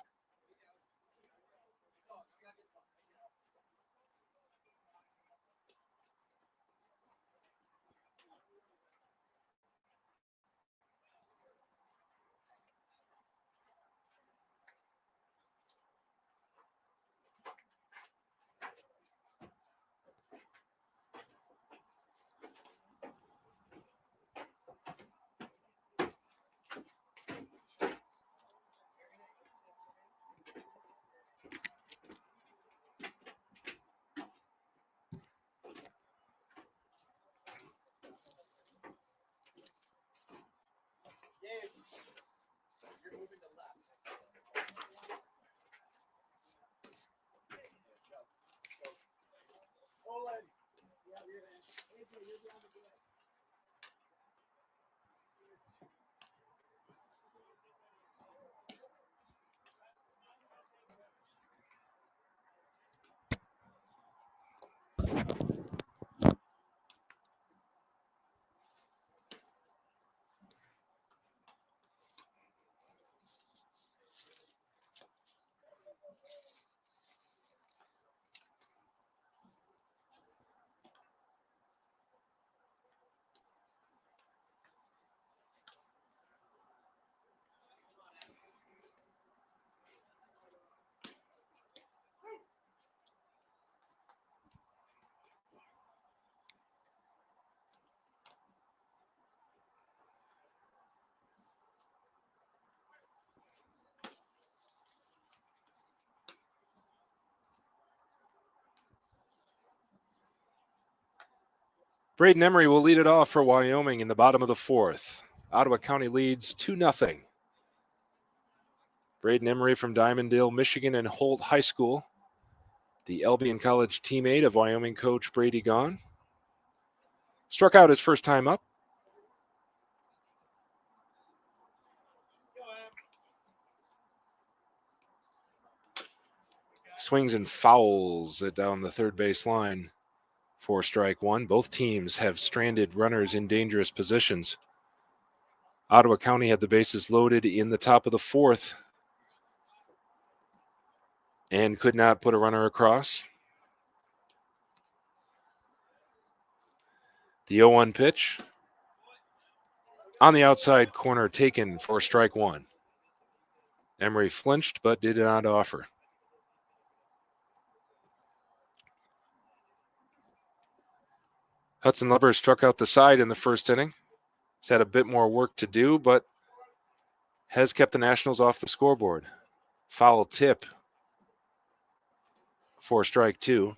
Braden Emery will lead it off for Wyoming in the bottom of the fourth. Ottawa County leads 2-0. Braden Emery from Diamondale, Michigan, and Holt High School, the Albion College teammate of Wyoming coach Brady Gaughan, struck out his first time up. Swings and fouls it down the third base line for strike one. Both teams have stranded runners in dangerous positions. Ottawa County had the bases loaded in the top of the fourth and could not put a runner across. The 0-1 pitch on the outside corner, taken for strike one. Emery flinched but did not offer. Hudson Lubbers struck out the side in the first inning. He's had a bit more work to do, but has kept the Nationals off the scoreboard. Foul tip for strike two.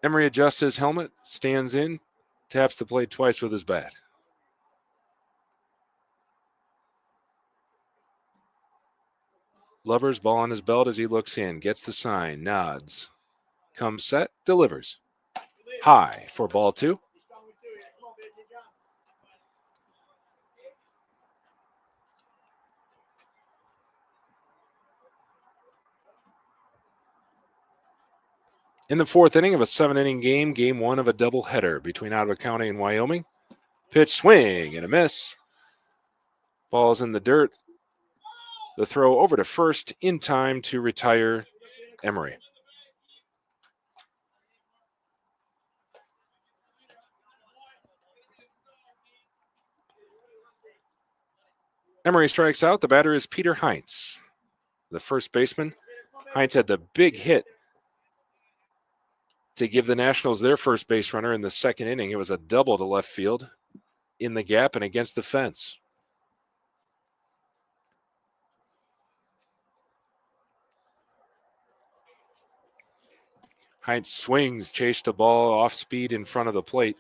Emery adjusts his helmet, stands in, taps the plate twice with his bat. Lubbers, ball on his belt as he looks in, gets the sign, nods, comes set, delivers. High for ball two. In the fourth inning of a 7-inning game, game one of a doubleheader between Ottawa County and Wyoming. Pitch, swing, and a miss. Ball's in the dirt. The throw over to first in time to retire Emery. Emery strikes out. The batter is Peter Heinz, the first baseman. Heinz had the big hit to give the Nationals their first base runner in the second inning. It was a double to left field in the gap and against the fence. Heinz swings, chased a ball off speed in front of the plate.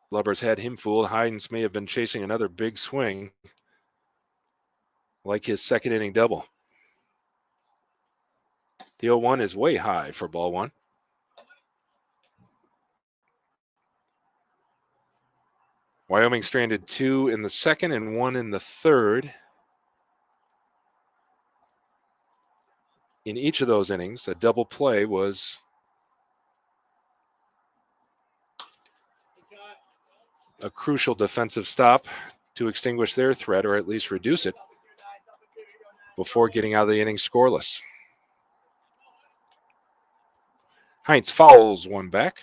Lubbers had him fooled. Heinz may have been chasing another big swing, like his second inning double. The 0-1 is way high for ball one. Wyoming stranded 2 in the second and 1 in the third. In each of those innings, a double play was a crucial defensive stop to extinguish their threat, or at least reduce it, before getting out of the inning scoreless. Heinz fouls one back.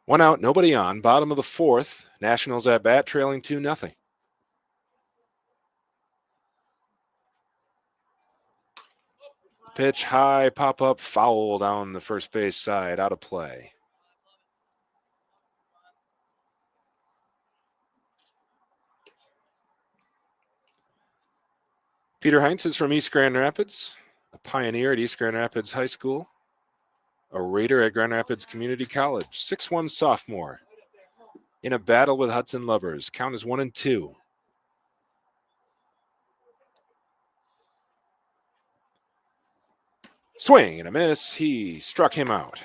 One out, nobody on. Bottom of the fourth. Nationals at bat, trailing 2-0. Pitch high, pop up, foul down the first base side, out of play. Peter Heinz is from East Grand Rapids, a pioneer at East Grand Rapids High School, a Raider at Grand Rapids Community College, 6'1" sophomore. In a battle with Hudson Lubbers. Count is 1-2. Swing and a miss. He struck him out.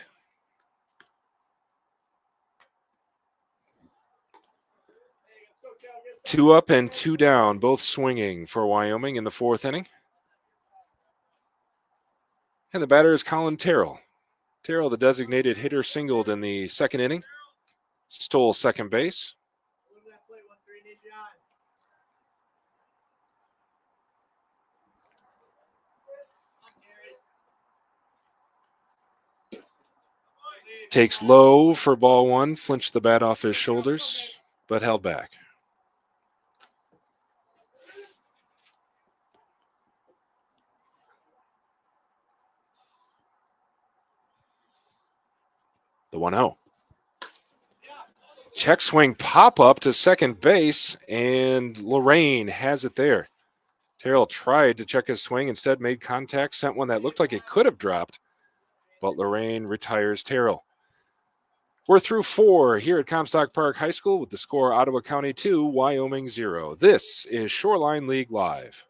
Two up and two down, both swinging for Wyoming in the fourth inning. And the batter is Colin Terrell. Terrell, the designated hitter, singled in the second inning, stole second base. Takes low for ball one, flinched the bat off his shoulders, but held back. The 1-0. Check swing pop up to second base, and Lorraine has it there. Terrell tried to check his swing, instead made contact, sent one that looked like it could have dropped, but Lorraine retires Terrell. We're through 4 here at Comstock Park High School with the score Ottawa County 2, Wyoming 0. This is Shoreline League Live.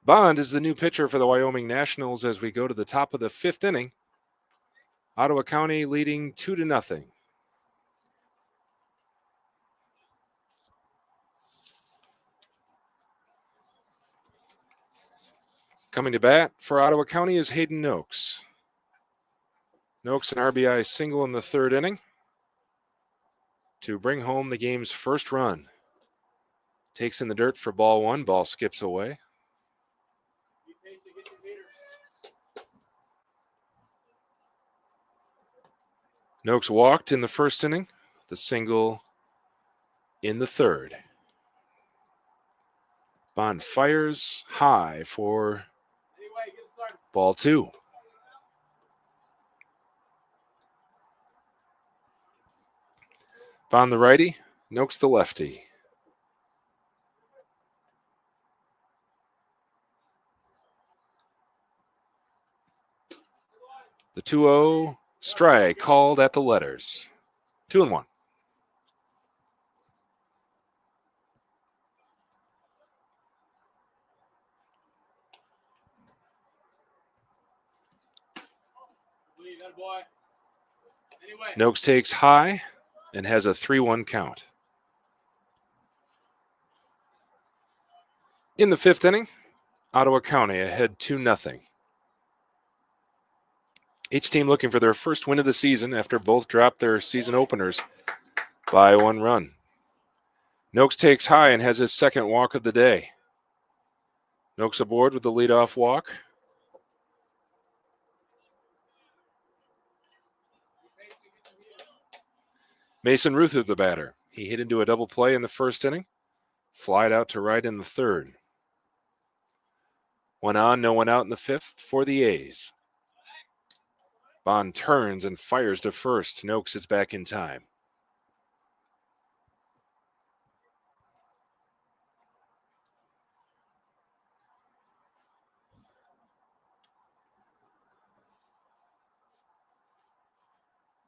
Bond is the new pitcher for the Wyoming Nationals as we go to the top of the 5th inning. Ottawa County leading 2-0. Coming to bat for Ottawa County is Hayden Noakes. Noakes an RBI single in the 3rd inning to bring home the game's first run. Takes in the dirt for ball one, ball skips away. Noakes walked in the 1st inning, the single in the 3rd. Bond fires high for ball 2. Bond the righty, Noakes the lefty. The 2-0 strike called at the letters. 2-1. Noakes takes high and has a 3-1 count. In the 5th inning, Ottawa County ahead 2-0. Each team looking for their first win of the season after both dropped their season openers by 1 run. Noakes takes high and has his 2nd walk of the day. Noakes aboard with the leadoff walk. Mason Ruther, the batter. He hit into a double play in the 1st inning. Flied out to right in the 3rd. 1 on, no one out in the 5th for the A's. Bond turns and fires to first. Noakes is back in time.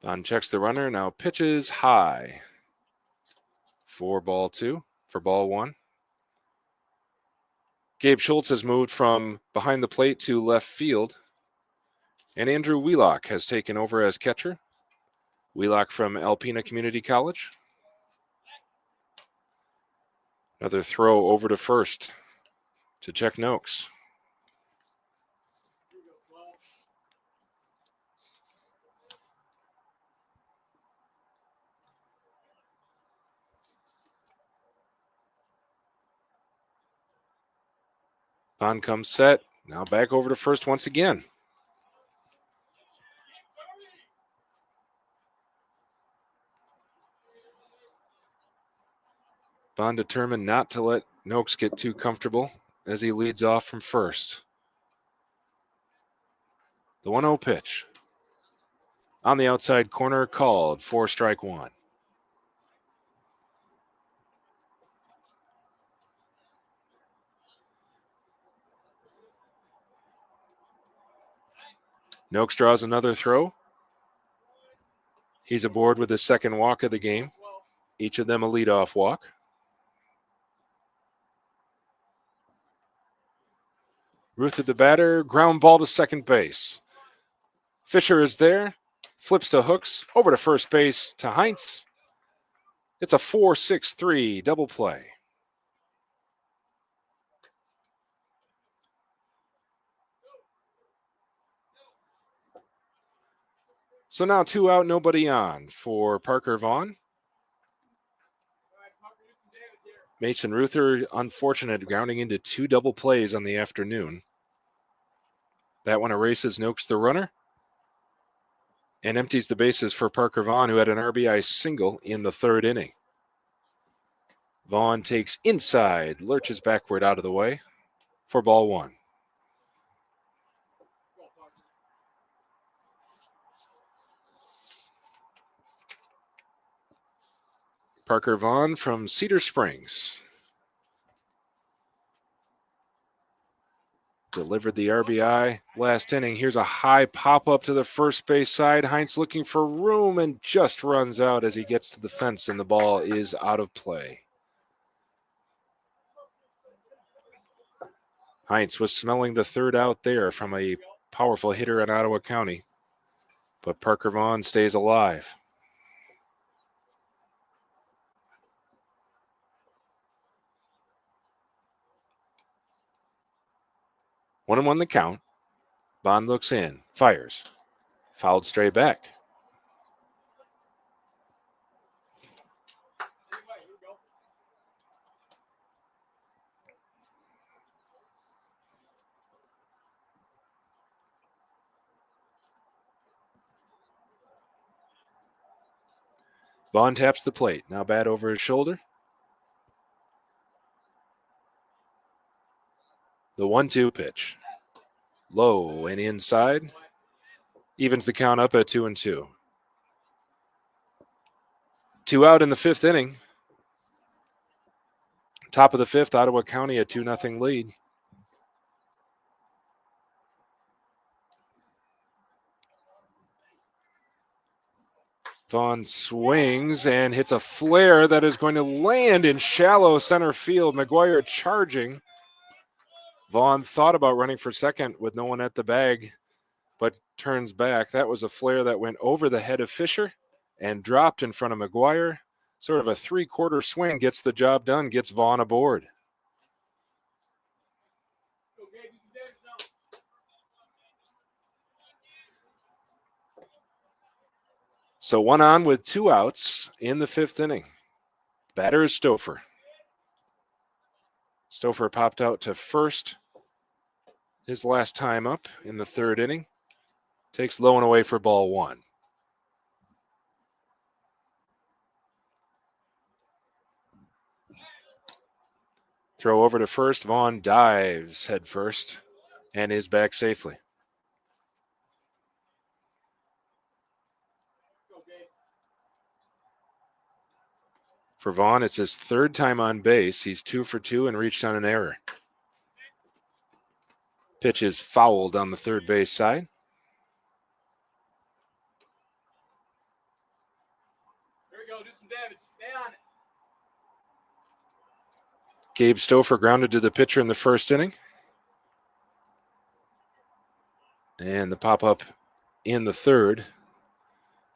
Bond checks the runner, now pitches high. For ball 2, for ball 1. Gabe Schultz has moved from behind the plate to left field. And Andrew Wheelock has taken over as catcher. Wheelock from Alpena Community College. Another throw over to first to check Noakes. Bond comes set. Now back over to first once again. Bond determined not to let Noakes get too comfortable as he leads off from first. The 1-0 pitch. On the outside corner, called for strike 1. Noakes draws another throw. He's aboard with his second walk of the game. Each of them a leadoff walk. Ruth at the batter, ground ball to second base. Fisher is there, flips to Hooks, over to first base to Heinz. It's a 4-6-3 double play. So now 2 out, nobody on for Parker Vaughn. Mason Ruther, unfortunate, grounding into 2 double plays on the afternoon. That one erases Noakes the runner and empties the bases for Parker Vaughn, who had an RBI single in the 3rd inning. Vaughn takes inside, lurches backward out of the way for ball 1. Parker Vaughn from Cedar Springs. Delivered the RBI last inning. Here's a high pop-up to the first base side. Heinz looking for room and just runs out as he gets to the fence, and the ball is out of play. Heinz was smelling the 3rd out there from a powerful hitter in Ottawa County, but Parker Vaughn stays alive. One and one the count. Bond looks in, fires. Fouled straight back. Vaughn taps the plate. Now bat over his shoulder. The 1-2 pitch. Low and inside. Evens the count up at 2-2. 2 out in the 5th inning. Top of the 5th, Ottawa County a 2-0 lead. Vaughn swings and hits a flare that is going to land in shallow center field. McGuire charging. Vaughn thought about running for second with no one at the bag, but turns back. That was a flare that went over the head of Fisher and dropped in front of McGuire. Sort of a 3/4 swing, gets the job done, gets Vaughn aboard. So 1 on with 2 outs in the 5th inning. Batter is Stouffer. Stouffer popped out to first his last time up in the 3rd inning. Takes low and away for ball 1. Throw over to first. Vaughn dives head first and is back safely. For Vaughn, it's his 3rd time on base. He's 2 for 2 and reached on an error. Pitch is fouled on the 3rd base side. Gabe Stouffer grounded to the pitcher in the first inning. And the pop-up in the third.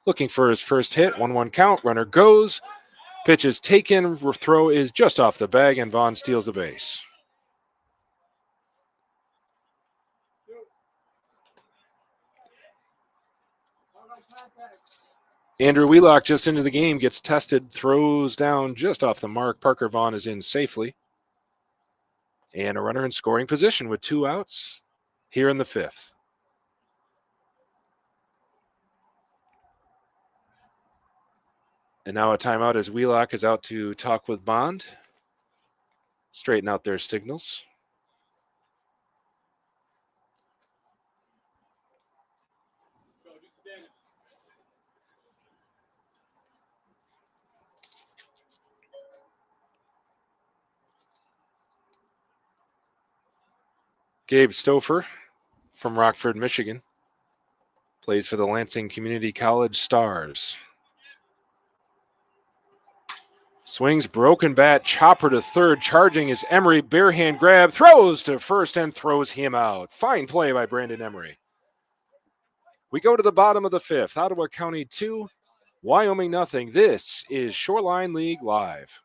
Looking for his first hit. 1-1 count. Runner goes. Pitch is taken. Throw is just off the bag, and Vaughn steals the base. Andrew Wheelock just into the game, gets tested, throws down just off the mark. Parker Vaughn is in safely. And a runner in scoring position with 2 outs here in the 5th. And now a timeout as Wheelock is out to talk with Bond, straighten out their signals. Gabe Stouffer from Rockford, Michigan, plays for the Lansing Community College Stars. Swings, broken bat, chopper to third, charging is Emery, bare hand grab, throws to first and throws him out. Fine play by Brandon Emery. We go to the bottom of the 5th. Ottawa County 2, Wyoming nothing. This is Shoreline League Live.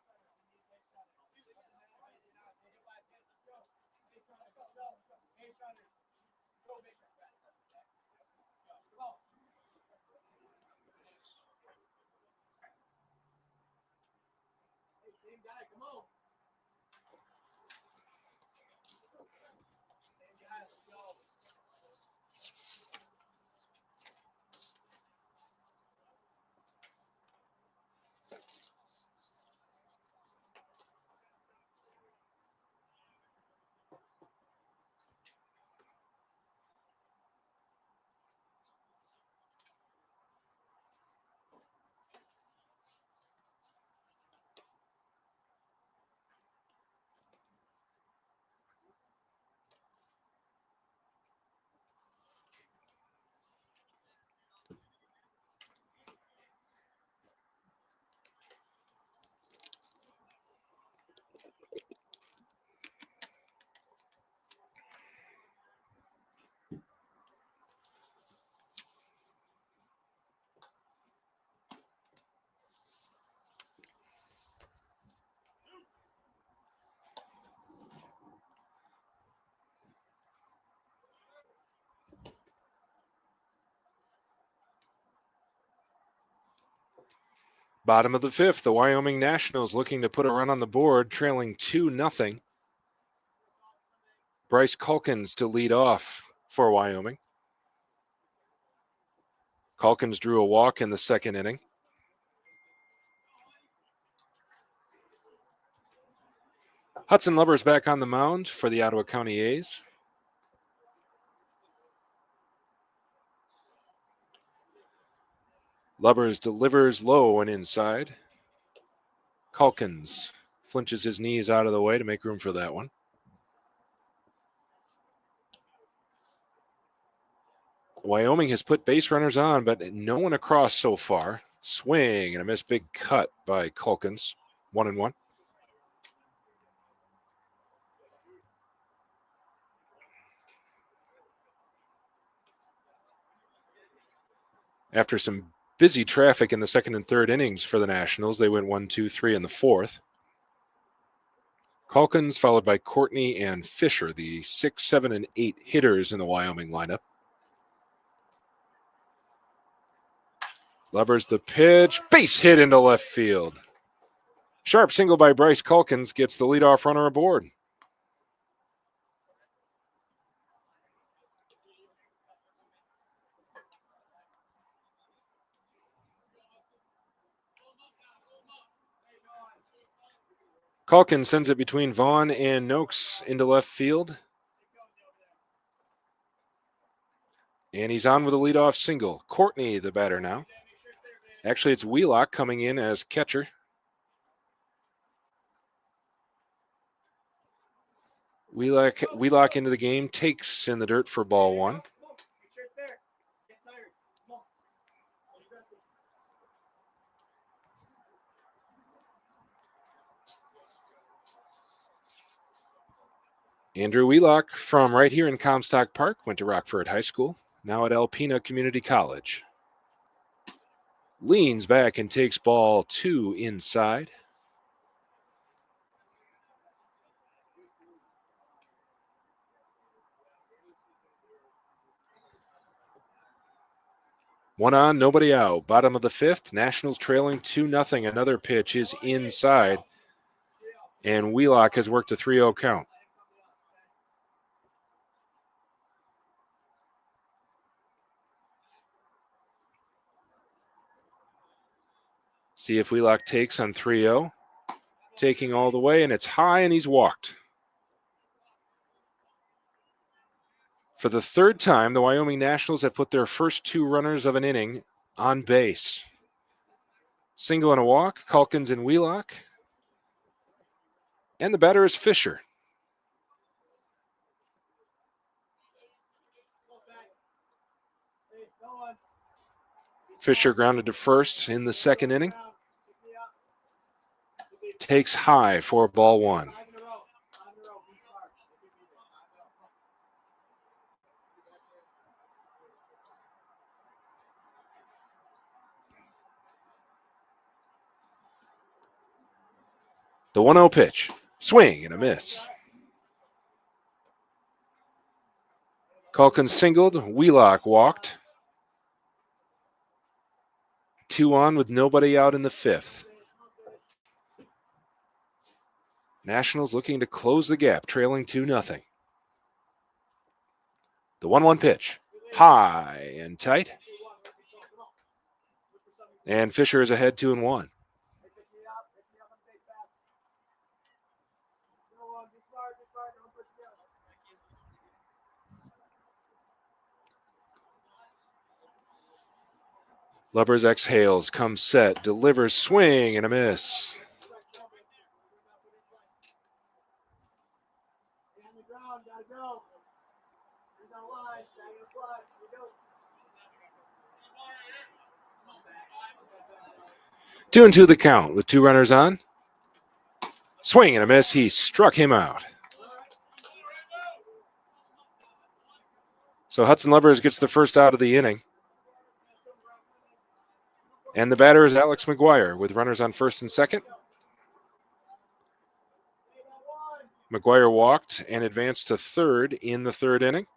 Bottom of the 5th, the Wyoming Nationals looking to put a run on the board, trailing 2-0. Bryce Calkins to lead off for Wyoming. Calkins drew a walk in the second inning. Hudson Lubbers back on the mound for the Ottawa County A's. Lubbers delivers low and inside. Calkins flinches his knees out of the way to make room for that one. Wyoming has put base runners on, but no one across so far. Swing and a miss, big cut by Calkins. 1-1. After some busy traffic in the second and third innings for the Nationals, they went 1-2-3 in the 4th. Calkins followed by Courtney and Fisher, the 6, 7, and 8 hitters in the Wyoming lineup. Lubbers the pitch, base hit into left field. Sharp single by Bryce Calkins gets the leadoff runner aboard. Calkins sends it between Vaughn and Noakes into left field. And he's on with a leadoff single. Courtney, the batter now. Actually, it's Wheelock coming in as catcher. Wheelock into the game, takes in the dirt for ball 1. Andrew Wheelock from right here in Comstock Park went to Rockford High School, now at Alpena Community College. Leans back and takes ball 2 inside. One on, nobody out. Bottom of the fifth, Nationals trailing 2-0. Another pitch is inside, and Wheelock has worked a 3-0 count. See if Wheelock takes on 3-0. Taking all the way, and it's high, and he's walked. For the third time, the Wyoming Nationals have put their first 2 runners of an inning on base. Single and a walk, Calkins and Wheelock. And the batter is Fisher. Fisher grounded to first in the second inning. Takes high for ball 1. The 1-0 pitch. Swing and a miss. Calkins singled. Wheelock walked. 2 on with nobody out in the fifth. Nationals looking to close the gap, trailing 2-0. The 1-1 pitch. High and tight. And Fisher is ahead 2-1. Lubbers exhales, comes set, delivers, swing and a miss. Two and two the count with 2 runners on. Swing and a miss. He struck him out. So Hudson Lubbers gets the first out of the inning. And the batter is Alex McGuire with runners on first and second. McGuire walked and advanced to third in the third inning.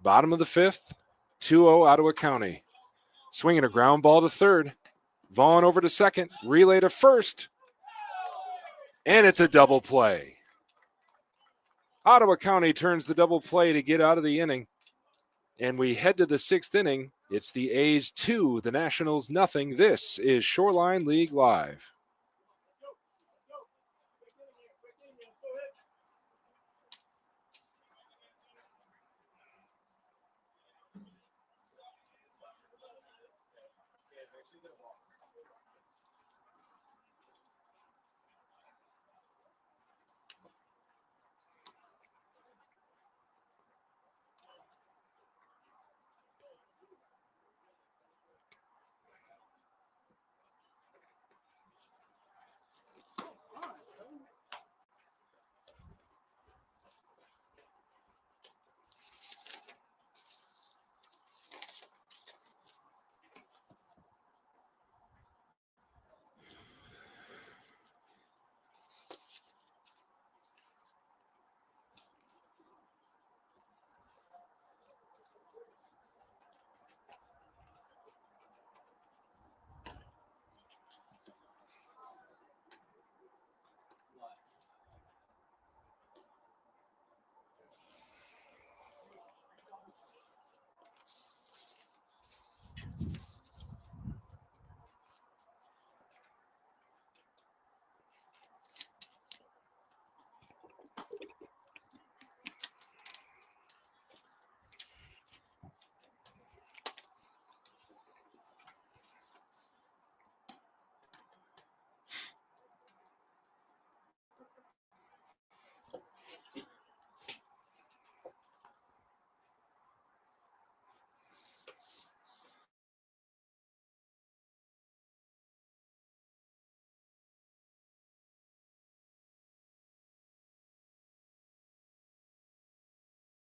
Bottom of the fifth, 2-0 Ottawa County. Swinging a ground ball to third. Vaughn over to second, relay to first. And it's a double play. Ottawa County turns the double play to get out of the inning. And we head to the sixth inning. It's the A's 2, the Nationals 0. This is Shoreline League Live.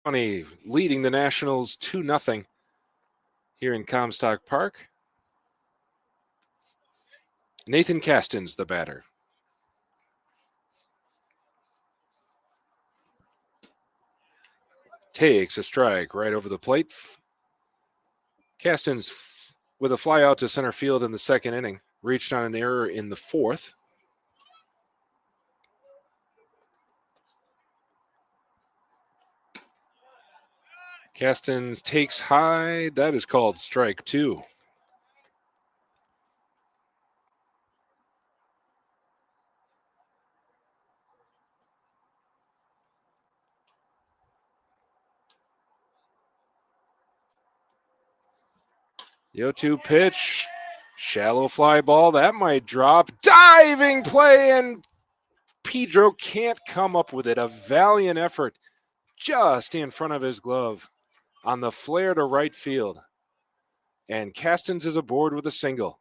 County leading the Nationals 2-0 here in Comstock Park. Nathan Castens, the batter. Takes a strike right over the plate. Castens with a fly out to center field in the second inning. Reached on an error in the fourth. Castens takes high. That is called strike two. The 0-2 pitch. Shallow fly ball. That might drop. Diving play, and Pedro can't come up with it. A valiant effort just in front of his glove on the flare to right field. And Castens is aboard with a single.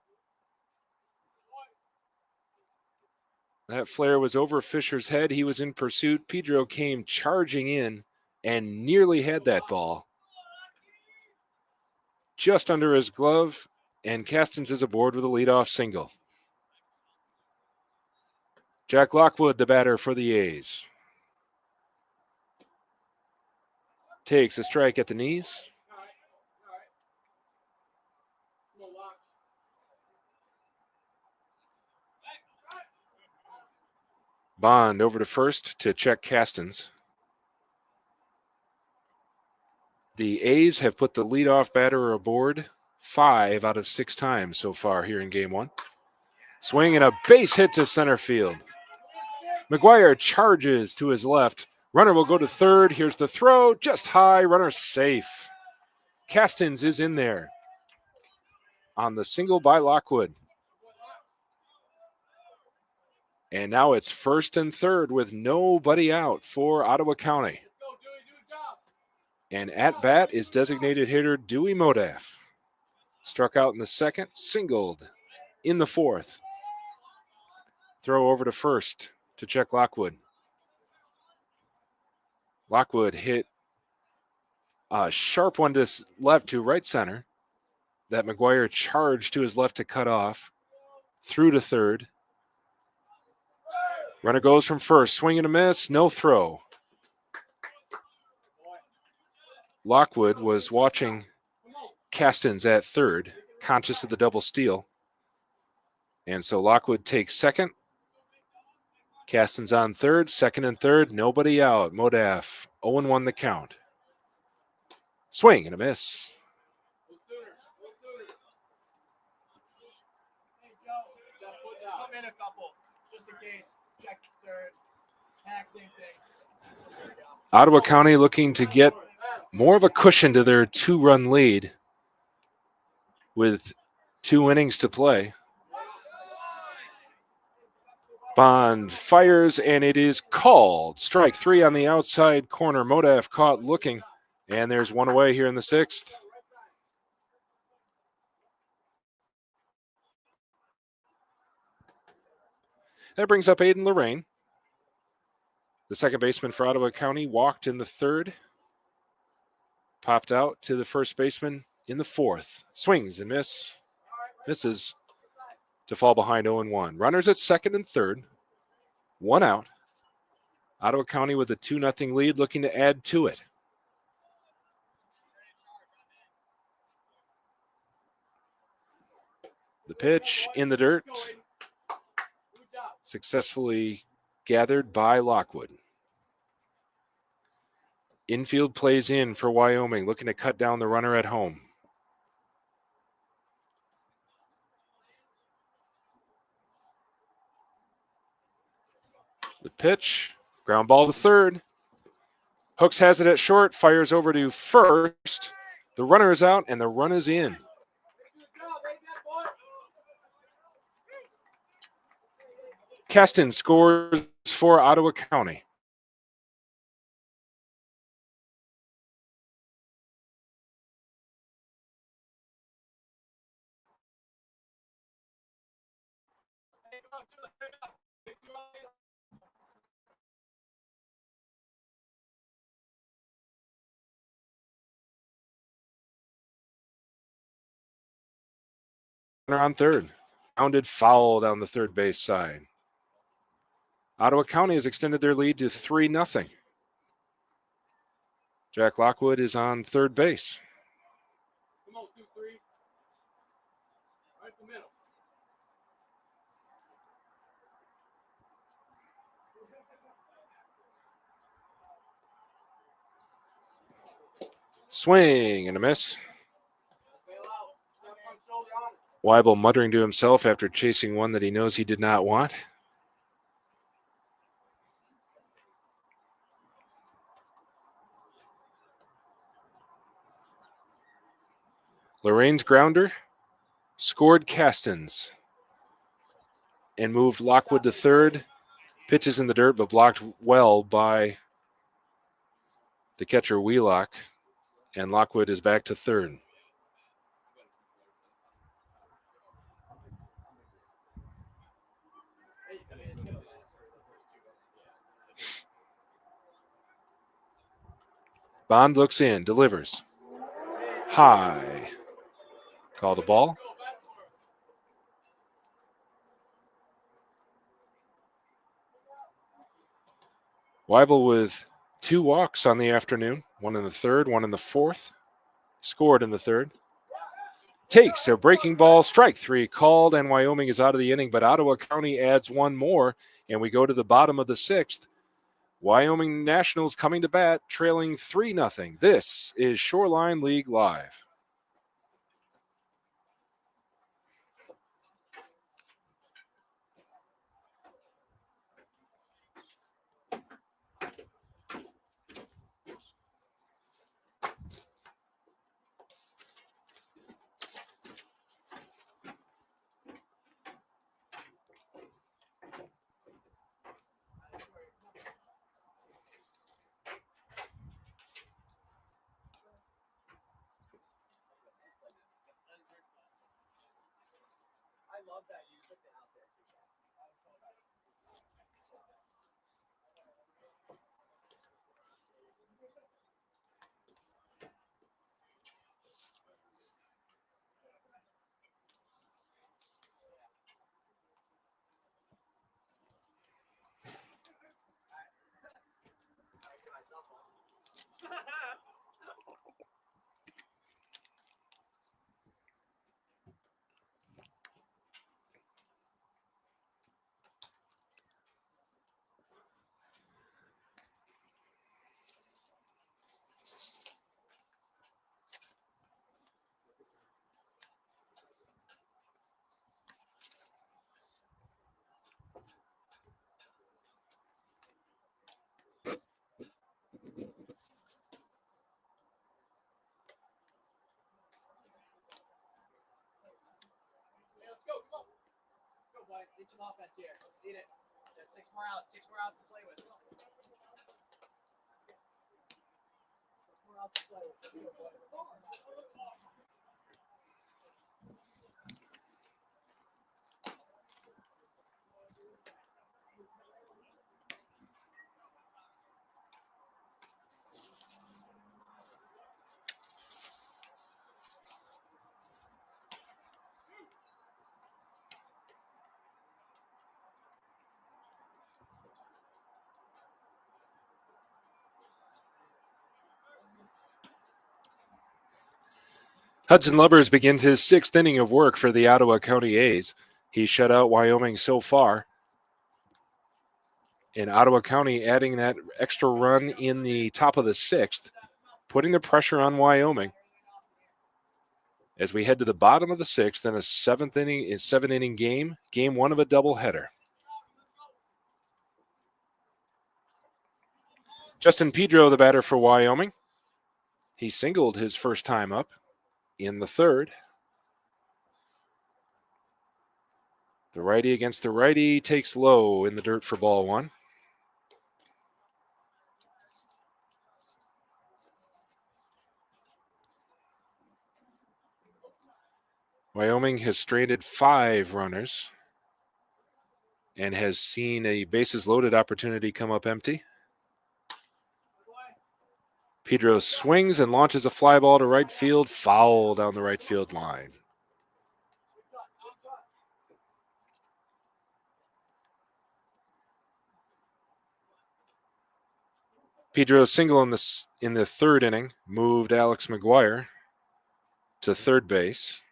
That flare was over Fisher's head. He was in pursuit. Pedro came charging in and nearly had that ball just under his glove, and Castens is aboard with a leadoff single. Jack Lockwood, the batter for the A's. Takes a strike at the knees. Bond over to first to check Castens. The A's have put the leadoff batter aboard 5 out of 6 times so far here in game one. Swing and a base hit to center field. McGuire charges to his left. Runner will go to third. Here's the throw. Just high. Runner safe. Castens is in there on the single by Lockwood. And now it's first and third with nobody out for Ottawa County. And at bat is designated hitter Dewey Modaf. Struck out in the second, singled in the fourth. Throw over to first to check Lockwood. Lockwood hit a sharp one to left to right center that McGuire charged to his left to cut off. Through to third. Runner goes from first. Swing and a miss. No throw. Lockwood was watching Castens at third, conscious of the double steal. And so Lockwood takes second. Castens on third, second and third, nobody out. Modaf 0-1 the count. Swing and a miss. Come in a couple, just in case. Check third. Same thing. Ottawa County looking to get more of a cushion to their 2-run lead with 2 innings to play. Bond fires, and it is called. Strike 3 on the outside corner. Modaf caught looking, and there's one away here in the 6th. That brings up Aiden Lorraine. The second baseman for Ottawa County walked in the third. Popped out to the first baseman in the fourth. Swings and misses to fall behind 0-1. Runners at second and third. 1 out. Ottawa County with a 2-0 lead, looking to add to it. The pitch in the dirt. Successfully gathered by Lockwood. Infield plays in for Wyoming, looking to cut down the runner at home. The pitch, ground ball to third. Hooks has it at short, fires over to first. The runner is out, and the run is in. Castens scores for Ottawa County. on third. Rounded foul down the third base side. Ottawa County has extended their lead to 3-0. Jack Lockwood is on third base. Come on, 2-3. Right in the middle. Swing and a miss. Weibel muttering to himself after chasing one that he knows he did not want. Lorraine's grounder scored Castens and moved Lockwood to third. Pitches in the dirt, but blocked well by the catcher Wheelock. And Lockwood is back to third. Bond looks in, delivers. High. Called a ball. Weibel with 2 walks on the afternoon, one in the third, one in the fourth. Scored in the third. Takes a breaking ball, strike 3 called, and Wyoming is out of the inning, but Ottawa County adds one more, and we go to the bottom of the 6th. Wyoming Nationals coming to bat, trailing 3-0. This is Shoreline League Live. I love that you put it out there. Let's go. Come on. Let's go, boys. Need some offense here. Need it. Got 6 more outs. 6 more outs to play with. Come on. 6 more outs to play with. Hudson Lubbers begins his 6th inning of work for the Ottawa County A's. He shut out Wyoming so far. And Ottawa County adding that extra run in the top of the 6th, putting the pressure on Wyoming. As we head to the bottom of the 6th in a 7-inning game, game 1 of a doubleheader. Justin Pedro, the batter for Wyoming. He singled his first time up in the 3rd. The righty against the righty takes low in the dirt for ball 1. Wyoming has stranded 5 runners and has seen a bases loaded opportunity come up empty. Pedro swings and launches a fly ball to right field, foul down the right field line. Pedro's single in the third inning moved Alex McGuire to third base.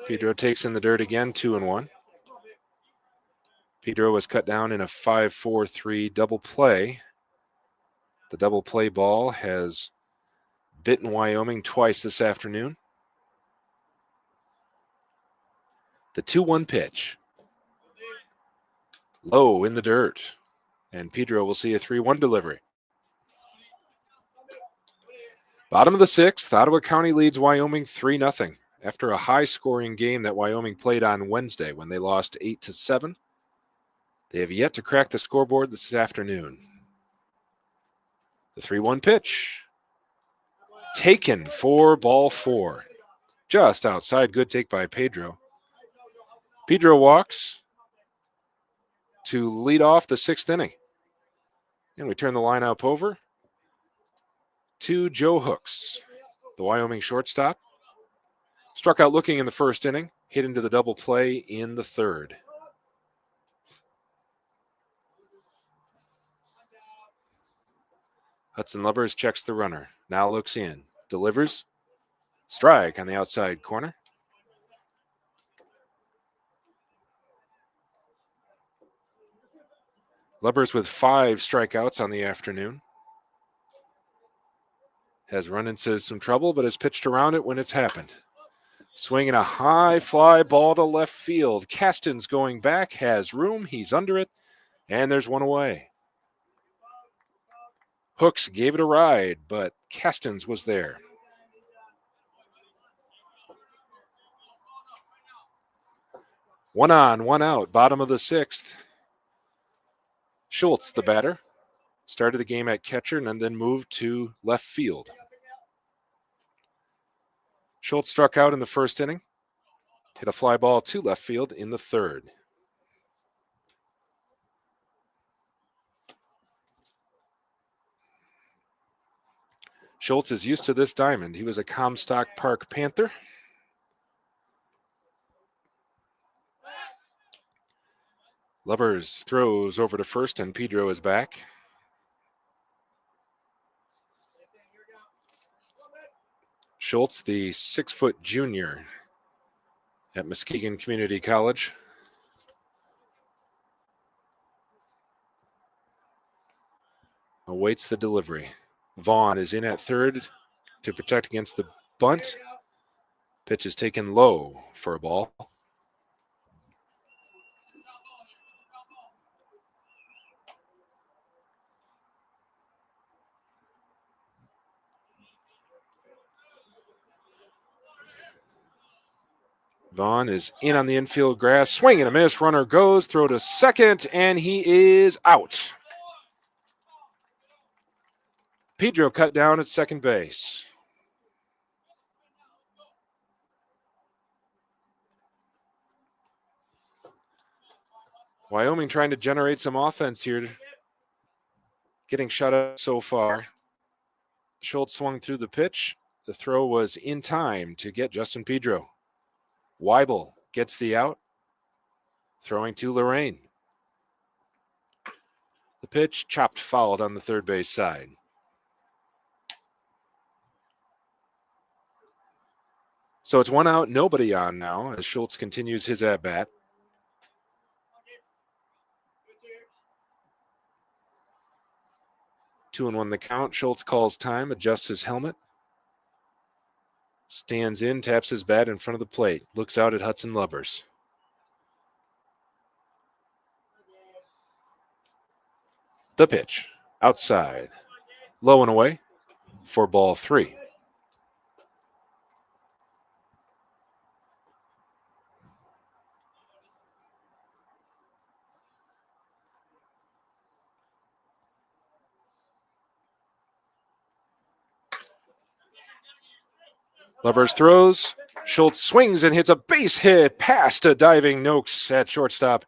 Pedro takes in the dirt again, 2-1. Pedro was cut down in a 5-4-3 double play. The double play ball has bitten Wyoming twice this afternoon. The 2-1 pitch. Low in the dirt. And Pedro will see a 3-1 delivery. Bottom of the sixth, Ottawa County leads Wyoming 3-0 after a high-scoring game that Wyoming played on Wednesday when they lost 8-7. They have yet to crack the scoreboard this afternoon. The 3-1 pitch. Taken for ball 4. Just outside. Good take by Pedro. Pedro walks to lead off the sixth inning. And we turn the lineup over to Joe Hooks, the Wyoming shortstop. Struck out looking in the first inning, hit into the double play in the third. Hudson Lubbers checks the runner. Now looks in. Delivers. Strike on the outside corner. Lubbers with 5 strikeouts on the afternoon. Has run into some trouble, but has pitched around it when it's happened. Swinging a high fly ball to left field. Caston's going back, has room. He's under it, and there's one away. Hooks gave it a ride, but Caston's was there. One on, one out, bottom of the sixth. Schultz, the batter, started the game at catcher and then moved to left field. Schultz struck out in the first inning, hit a fly ball to left field in the third. Schultz is used to this diamond. He was a Comstock Park Panther. Lubbers throws over to first, and Pedro is back. Schultz, the 6-foot junior at Muskegon Community College. Awaits the delivery. Vaughn is in at third to protect against the bunt. Pitch is taken low for a ball. Vaughn is in on the infield grass. Swing and a miss. Runner goes. Throw to second, and he is out. Pedro cut down at second base. Wyoming trying to generate some offense here. Getting shut up so far. Schultz swung through the pitch. The throw was in time to get Justin Pedro. Weibel gets the out. Throwing to Lorraine. The pitch chopped fouled on the third base side. So it's one out, nobody on now as Schultz continues his at-bat. 2-1 the count. Schultz calls time, adjusts his helmet. Stands in, taps his bat in front of the plate. Looks out at Hudson Lubbers. The pitch. Outside. Low and away for ball 3. Lubbers throws. Schultz swings and hits a base hit past a diving Noakes at shortstop.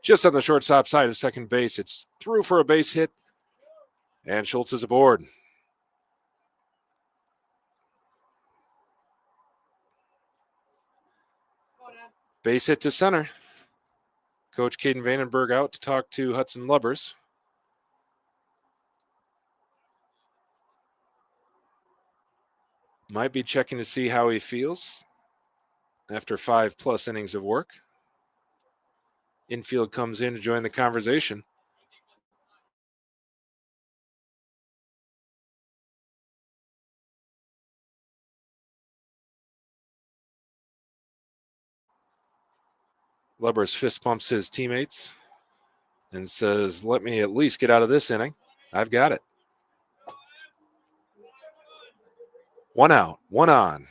Just on the shortstop side of second base. It's through for a base hit, and Schultz is aboard. Base hit to center. Coach Caden Vandenberg out to talk to Hudson Lubbers. Might be checking to see how he feels after 5+ innings of work. Infield comes in to join the conversation. Lubbers fist pumps his teammates and says, "Let me at least get out of this inning. I've got it." 1 out, 1 on.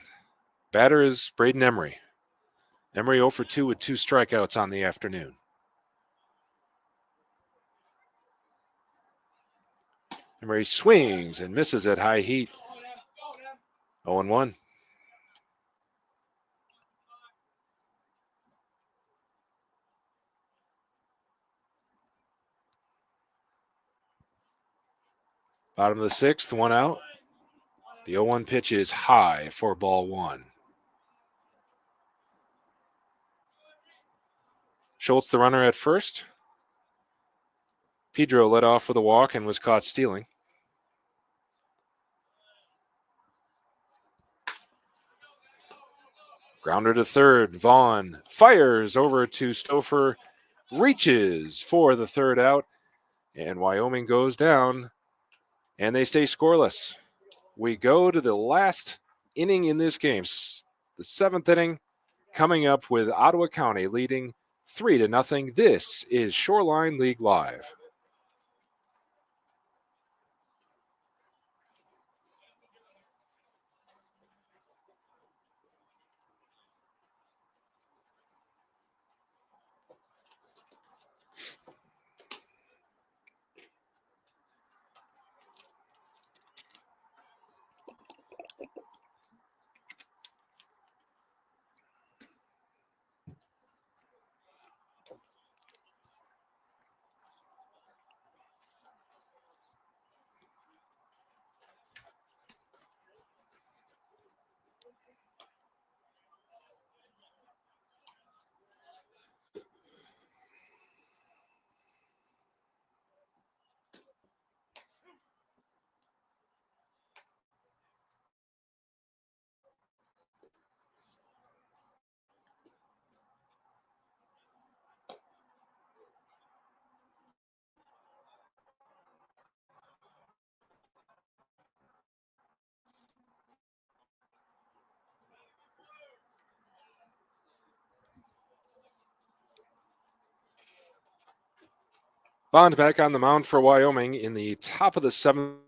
Batter is Braden Emery. Emery 0 for 2 with 2 strikeouts on the afternoon. Emery swings and misses at high heat. 0-1. Bottom of the 6th, 1 out. The 0-1 pitch is high for ball 1. Schultz, the runner at first. Pedro led off with a walk and was caught stealing. Grounder to third. Vaughn fires over to Stouffer, reaches for the 3rd out, and Wyoming goes down, and they stay scoreless. We go to the last inning in this game, the 7th inning, coming up with Ottawa County leading 3-0. This is Shoreline League Live. Bond back on the mound for Wyoming in the top of the 7th.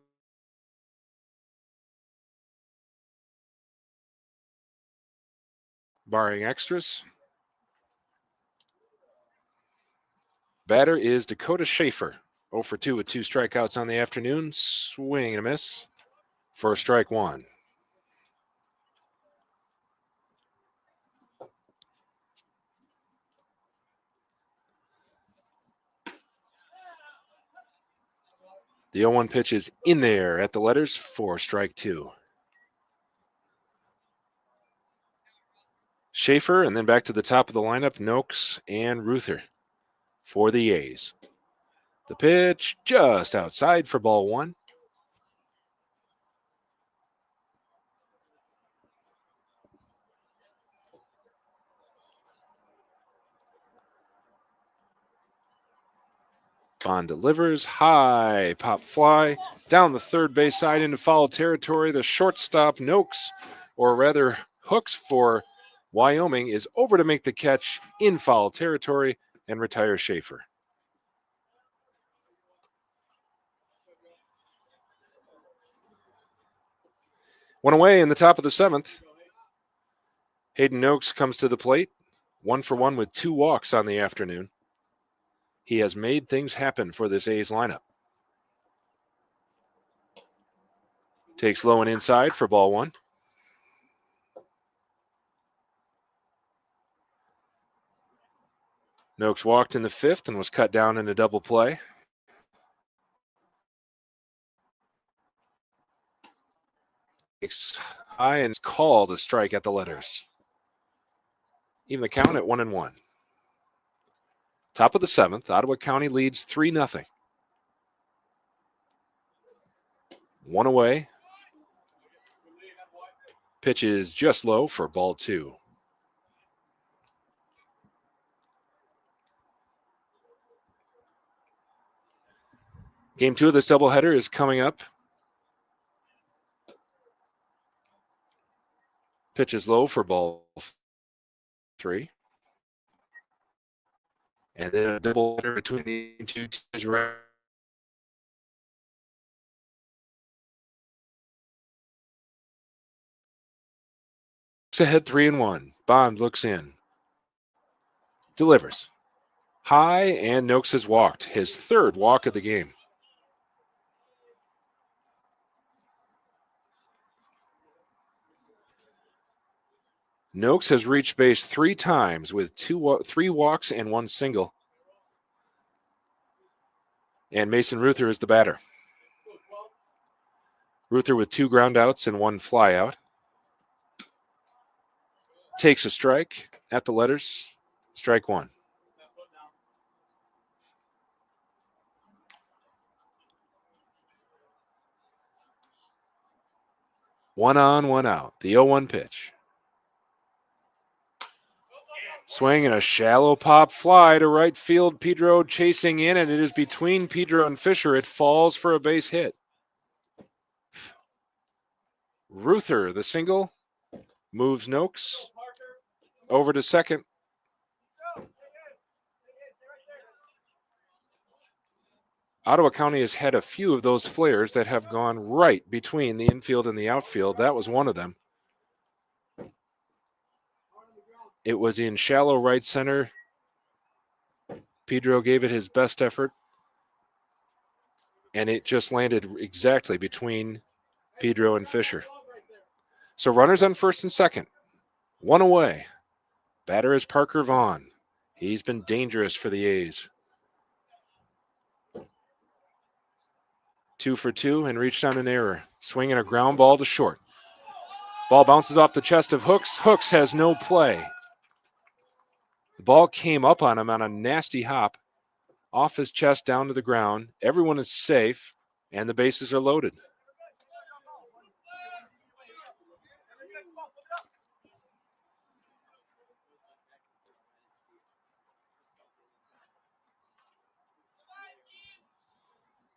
Barring extras. Batter is Dakota Schaefer. 0 for 2 with 2 strikeouts on the afternoon. Swing and a miss for strike 1. The 0-1 pitch is in there at the letters for strike 2. Schaefer, and then back to the top of the lineup, Noakes and Ruther for the A's. The pitch just outside for ball 1. Bond delivers, high pop fly down the third base side into foul territory. The shortstop Noakes, or rather Hooks for Wyoming, is over to make the catch in foul territory and retire Schaefer. One away in the top of the 7th. Hayden Noakes comes to the plate, 1 for 1 with 2 walks on the afternoon. He has made things happen for this A's lineup. Takes low and inside for ball 1. Noakes walked in the 5th and was cut down in a double play. Takes high and is called a strike at the letters. Even the count at 1-1. Top of the 7th, Ottawa County leads 3-0. One away. Pitch is just low for ball 2. Game 2 of this doubleheader is coming up. Pitch is low for ball 3. And then a doubleheader between the two teams. Ahead 3-1. Bond looks in. Delivers. High, and Noakes has walked. His 3rd walk of the game. Noakes has reached base 3 times with 3 walks and 1 single. And Mason Ruther is the batter. Ruther with 2 groundouts and 1 flyout. Takes a strike at the letters. Strike 1. One on, one out. The 0-1 pitch. Swing and a shallow pop fly to right field. Pedro chasing in, and it is between Pedro and Fisher. It falls for a base hit. Ruther, the single, moves Noakes over to second. Ottawa County has had a few of those flares that have gone right between the infield and the outfield. That was one of them. It was in shallow right center. Pedro gave it his best effort, and it just landed exactly between Pedro and Fisher. So runners on first and second. 1 away. Batter is Parker Vaughn. He's been dangerous for the A's. 2 for 2 and reached on an error. Swinging a ground ball to short. Ball bounces off the chest of Hooks. Hooks has no play. The ball came up on him on a nasty hop off his chest down to the ground. Everyone is safe, and the bases are loaded.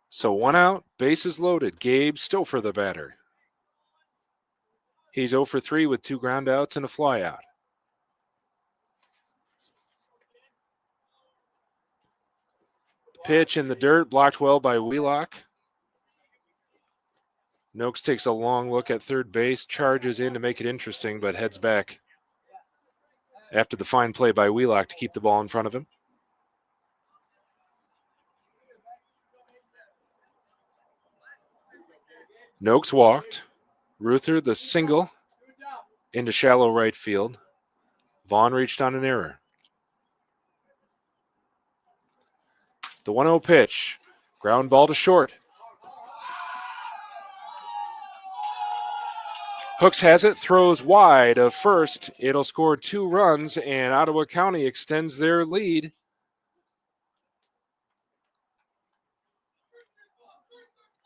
So 1 out, bases loaded. Gabe Stouffer, the batter. He's 0 for 3 with 2 groundouts and a flyout. Pitch in the dirt, blocked well by Wheelock. Noakes takes a long look at third base, charges in to make it interesting, but heads back after the fine play by Wheelock to keep the ball in front of him. Noakes walked. Ruther, the single, into shallow right field. Vaughn reached on an error. The 1-0 pitch. Ground ball to short. Hooks has it, throws wide of first. It'll score 2 runs, and Ottawa County extends their lead.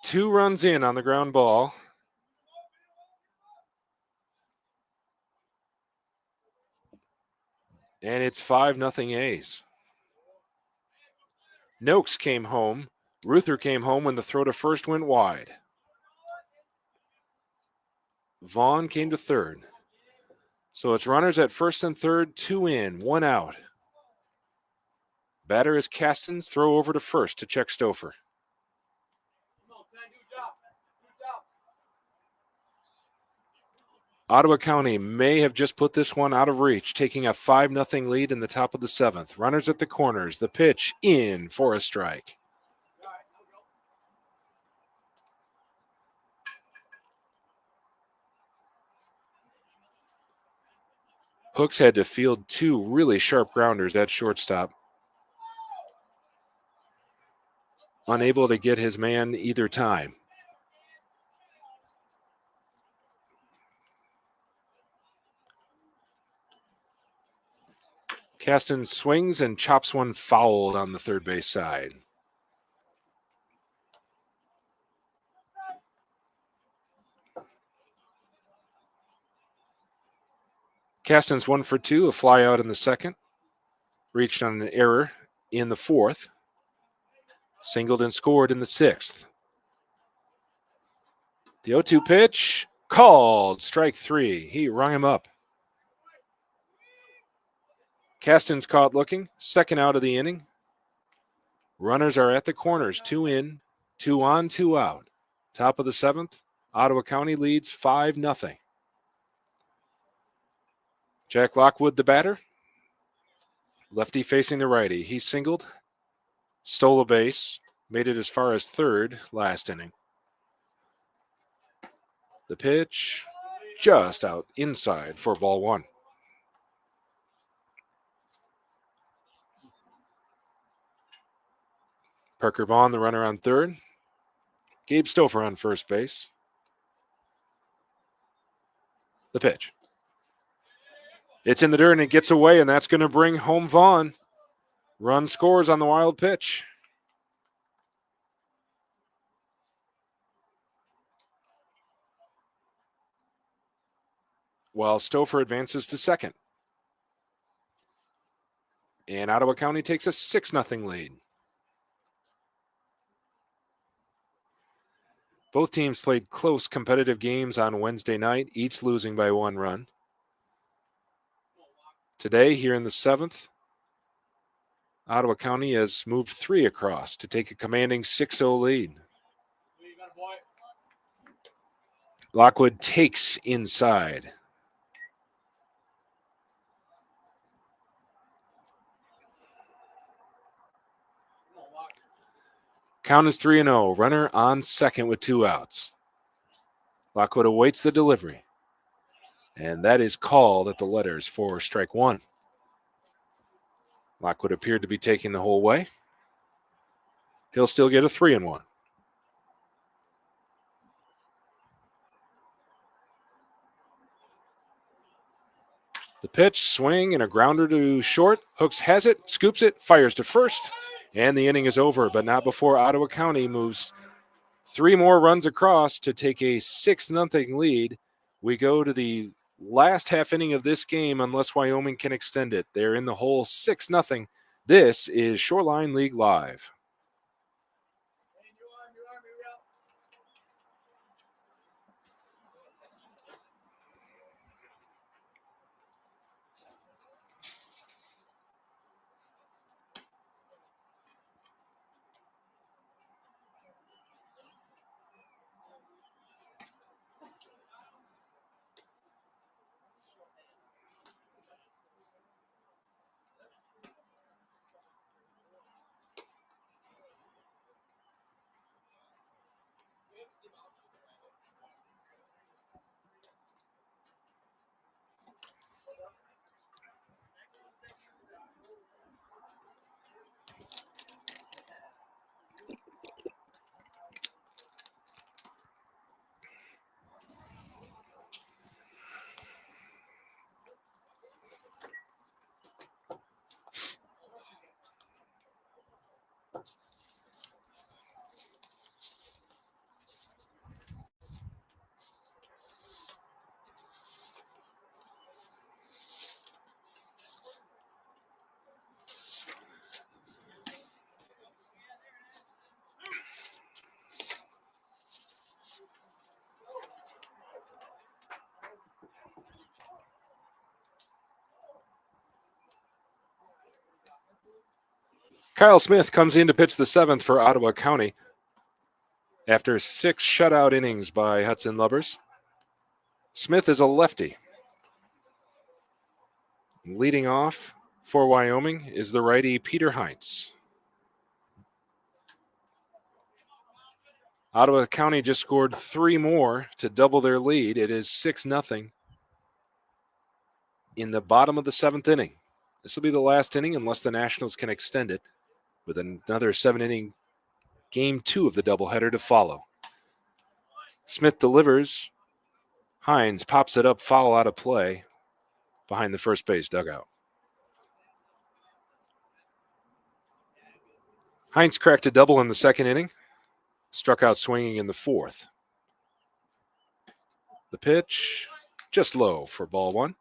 Two runs in on the ground ball. And it's 5-0 A's. Noakes came home. Ruther came home when the throw to first went wide. Vaughn came to third. So it's runners at first and third, 2 in, 1 out. Batter is Castens, throw over to first to check Stouffer. Ottawa County may have just put this one out of reach, taking a 5-0 lead in the top of the 7th. Runners at the corners. The pitch in for a strike. Hooks had to field 2 really sharp grounders at shortstop. Unable to get his man either time. Caston swings and chops one fouled on the third base side. Caston's 1 for 2, a fly out in the second. Reached on an error in the fourth. Singled and scored in the sixth. The 0-2 pitch, called, strike 3. He rung him up. Caston's caught looking, second out of the inning. Runners are at the corners, 2 in, 2 on, 2 out. Top of the seventh, Ottawa County leads 5-0. Jack Lockwood, the batter. Lefty facing the righty. He singled, stole a base, made it as far as third last inning. The pitch, just out inside for ball 1. Parker Vaughn, the runner on third. Gabe Stouffer on first base. The pitch. It's in the dirt and it gets away, and that's going to bring home Vaughn. Run scores on the wild pitch. While Stouffer advances to second. And Ottawa County takes a 6-0 lead. Both teams played close competitive games on Wednesday night, each losing by 1 run. Today, here in the seventh, Ottawa County has moved 3 across to take a commanding 6-0 lead. Lockwood takes inside. Count is 3-0. Runner on second with 2 outs. Lockwood awaits the delivery. And that is called at the letters for strike 1. Lockwood appeared to be taking the whole way. He'll still get a 3-1. The pitch, swing, and a grounder to short. Hooks has it, scoops it, fires to first, and the inning is over, but not before Ottawa County moves 3 more runs across to take a 6-0 lead. We go to the last half inning of this game unless Wyoming can extend it. They're in the hole 6-0. This is Shoreline League Live. Kyle Smith comes in to pitch the seventh for Ottawa County after 6 shutout innings by Hudson Lubbers. Smith is a lefty. Leading off for Wyoming is the righty Peter Heinz. Ottawa County just scored 3 more to double their lead. It is 6-0 in the bottom of the 7th inning. This will be the last inning unless the Nationals can extend it with another 7-inning game 2 of the doubleheader to follow. Smith delivers. Hines pops it up, foul out of play behind the first base dugout. Heinz cracked a double in the second inning, struck out swinging in the fourth. The pitch, just low for ball one.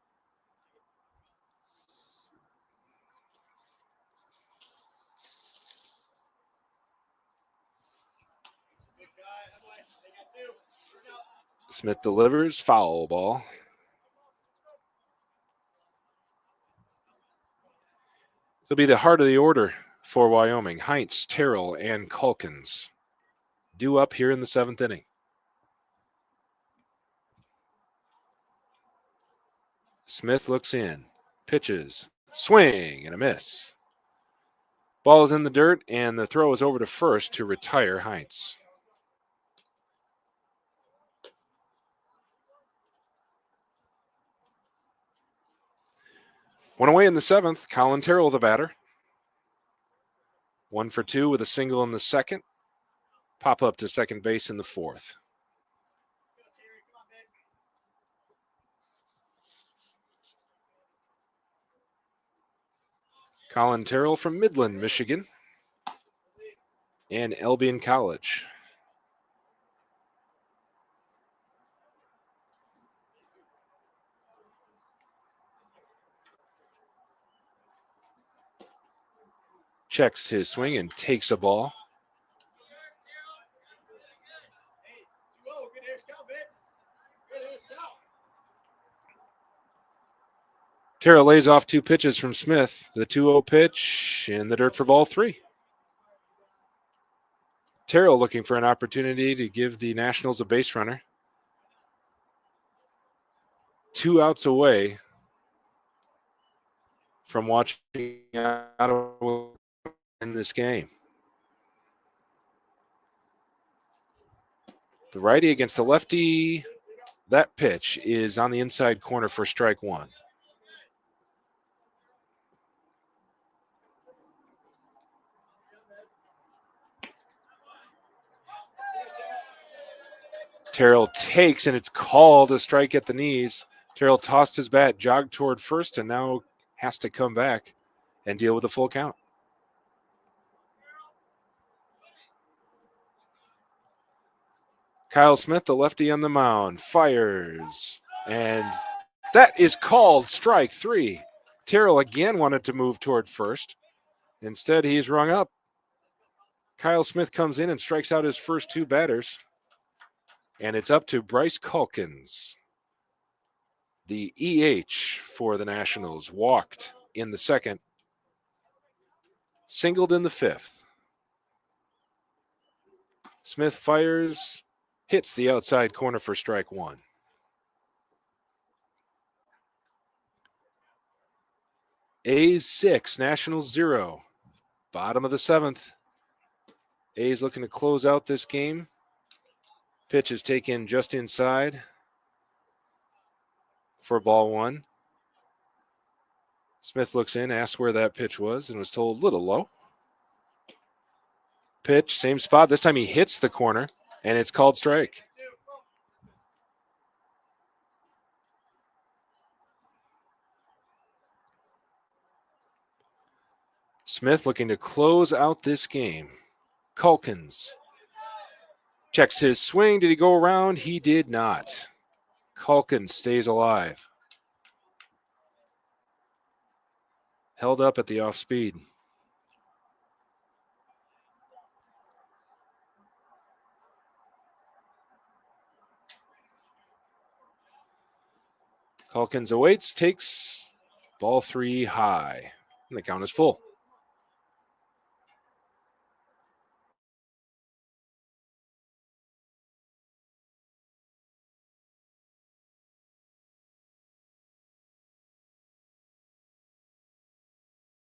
Smith delivers, foul ball. It'll be the heart of the order for Wyoming. Heinz, Terrell, and Calkins due up here in the seventh inning. Smith looks in, pitches, swing, and a miss. Ball is in the dirt, and the throw is over to first to retire Heinz. One away in the seventh, Colin Terrell, the batter. 1 for 2 with a single in the second. Pop up to second base in the fourth. Colin Terrell from Midland, Michigan, and Albion College. Checks his swing and takes a ball. Terrell lays off 2 pitches from Smith. The 2-0 pitch in the dirt for ball 3. Terrell looking for an opportunity to give the Nationals a base runner. 2 outs away from watching Ottawa in this game. The righty against the lefty. That pitch is on the inside corner for strike 1. Terrell takes, and it's called a strike at the knees. Terrell tossed his bat, jogged toward first, and now has to come back and deal with a full count. Kyle Smith, the lefty on the mound, fires, and that is called strike 3. Terrell again wanted to move toward first. Instead, he's rung up. Kyle Smith comes in and strikes out his first 2 batters. And it's up to Bryce Calkins. The EH for the Nationals walked in the second, singled in the fifth. Smith fires, hits the outside corner for strike 1. A's 6, Nationals 0. Bottom of the 7th. A's looking to close out this game. Pitch is taken just inside for ball 1. Smith looks in, asks where that pitch was, and was told a little low. Pitch, same spot. This time he hits the corner, and it's called strike. Smith looking to close out this game. Calkins checks his swing. Did he go around? He did not. Calkins stays alive. Held up at the off speed. Calkins awaits, takes ball 3 high. And the count is full.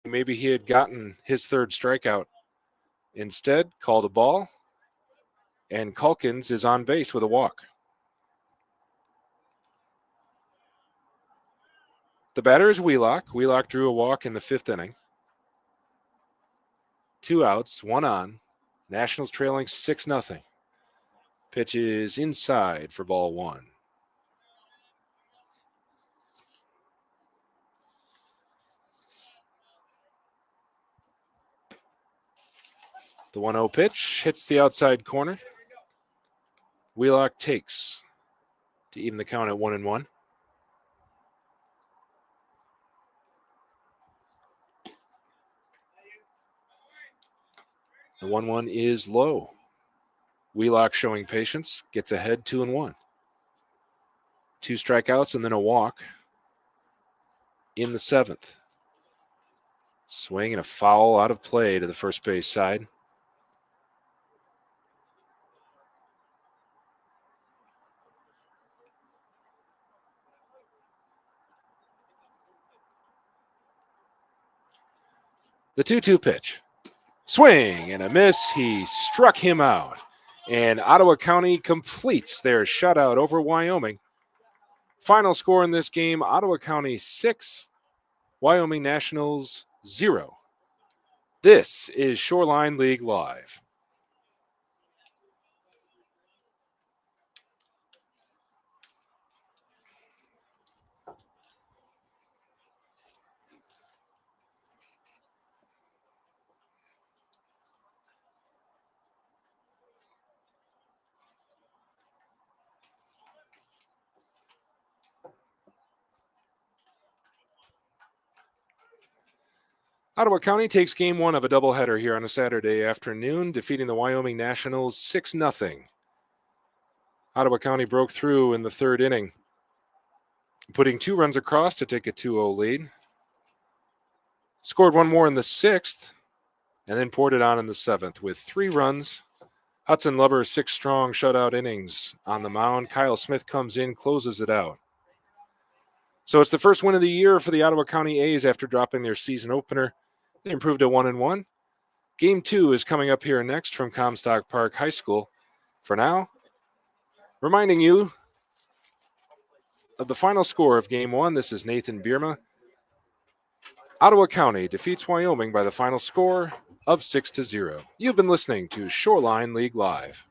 Maybe he had gotten his 3rd strikeout. Instead, called a ball, and Calkins is on base with a walk. The batter is Wheelock. Wheelock drew a walk in the 5th inning. 2 outs, 1 on. Nationals trailing 6-0. Pitch is inside for ball 1. The 1-0 pitch hits the outside corner. Wheelock takes to even the count at 1-1. The 1-1 is low. Wheelock showing patience, gets ahead 2-1. 2 strikeouts and then a walk in the 7th. Swing and a foul out of play to the first base side. The 2-2 pitch. Swing and a miss. He struck him out. And Ottawa County completes their shutout over Wyoming. Final score in this game, Ottawa County 6, Wyoming Nationals 0. This is Shoreline League Live. Ottawa County takes game 1 of a doubleheader here on a Saturday afternoon, defeating the Wyoming Nationals 6-0. Ottawa County broke through in the 3rd inning, putting 2 runs across to take a 2-0 lead. Scored 1 more in the 6th, and then poured it on in the 7th with 3 runs. Hudson Lover 6 strong shutout innings on the mound. Kyle Smith comes in, closes it out. So it's the first win of the year for the Ottawa County A's after dropping their season opener. They improved to 1-1. Game 2 is coming up here next from Comstock Park High School. For now, reminding you of the final score of Game 1. This is Nathan Bierma. Ottawa County defeats Wyoming by the final score of 6-0. You've been listening to Shoreline League Live.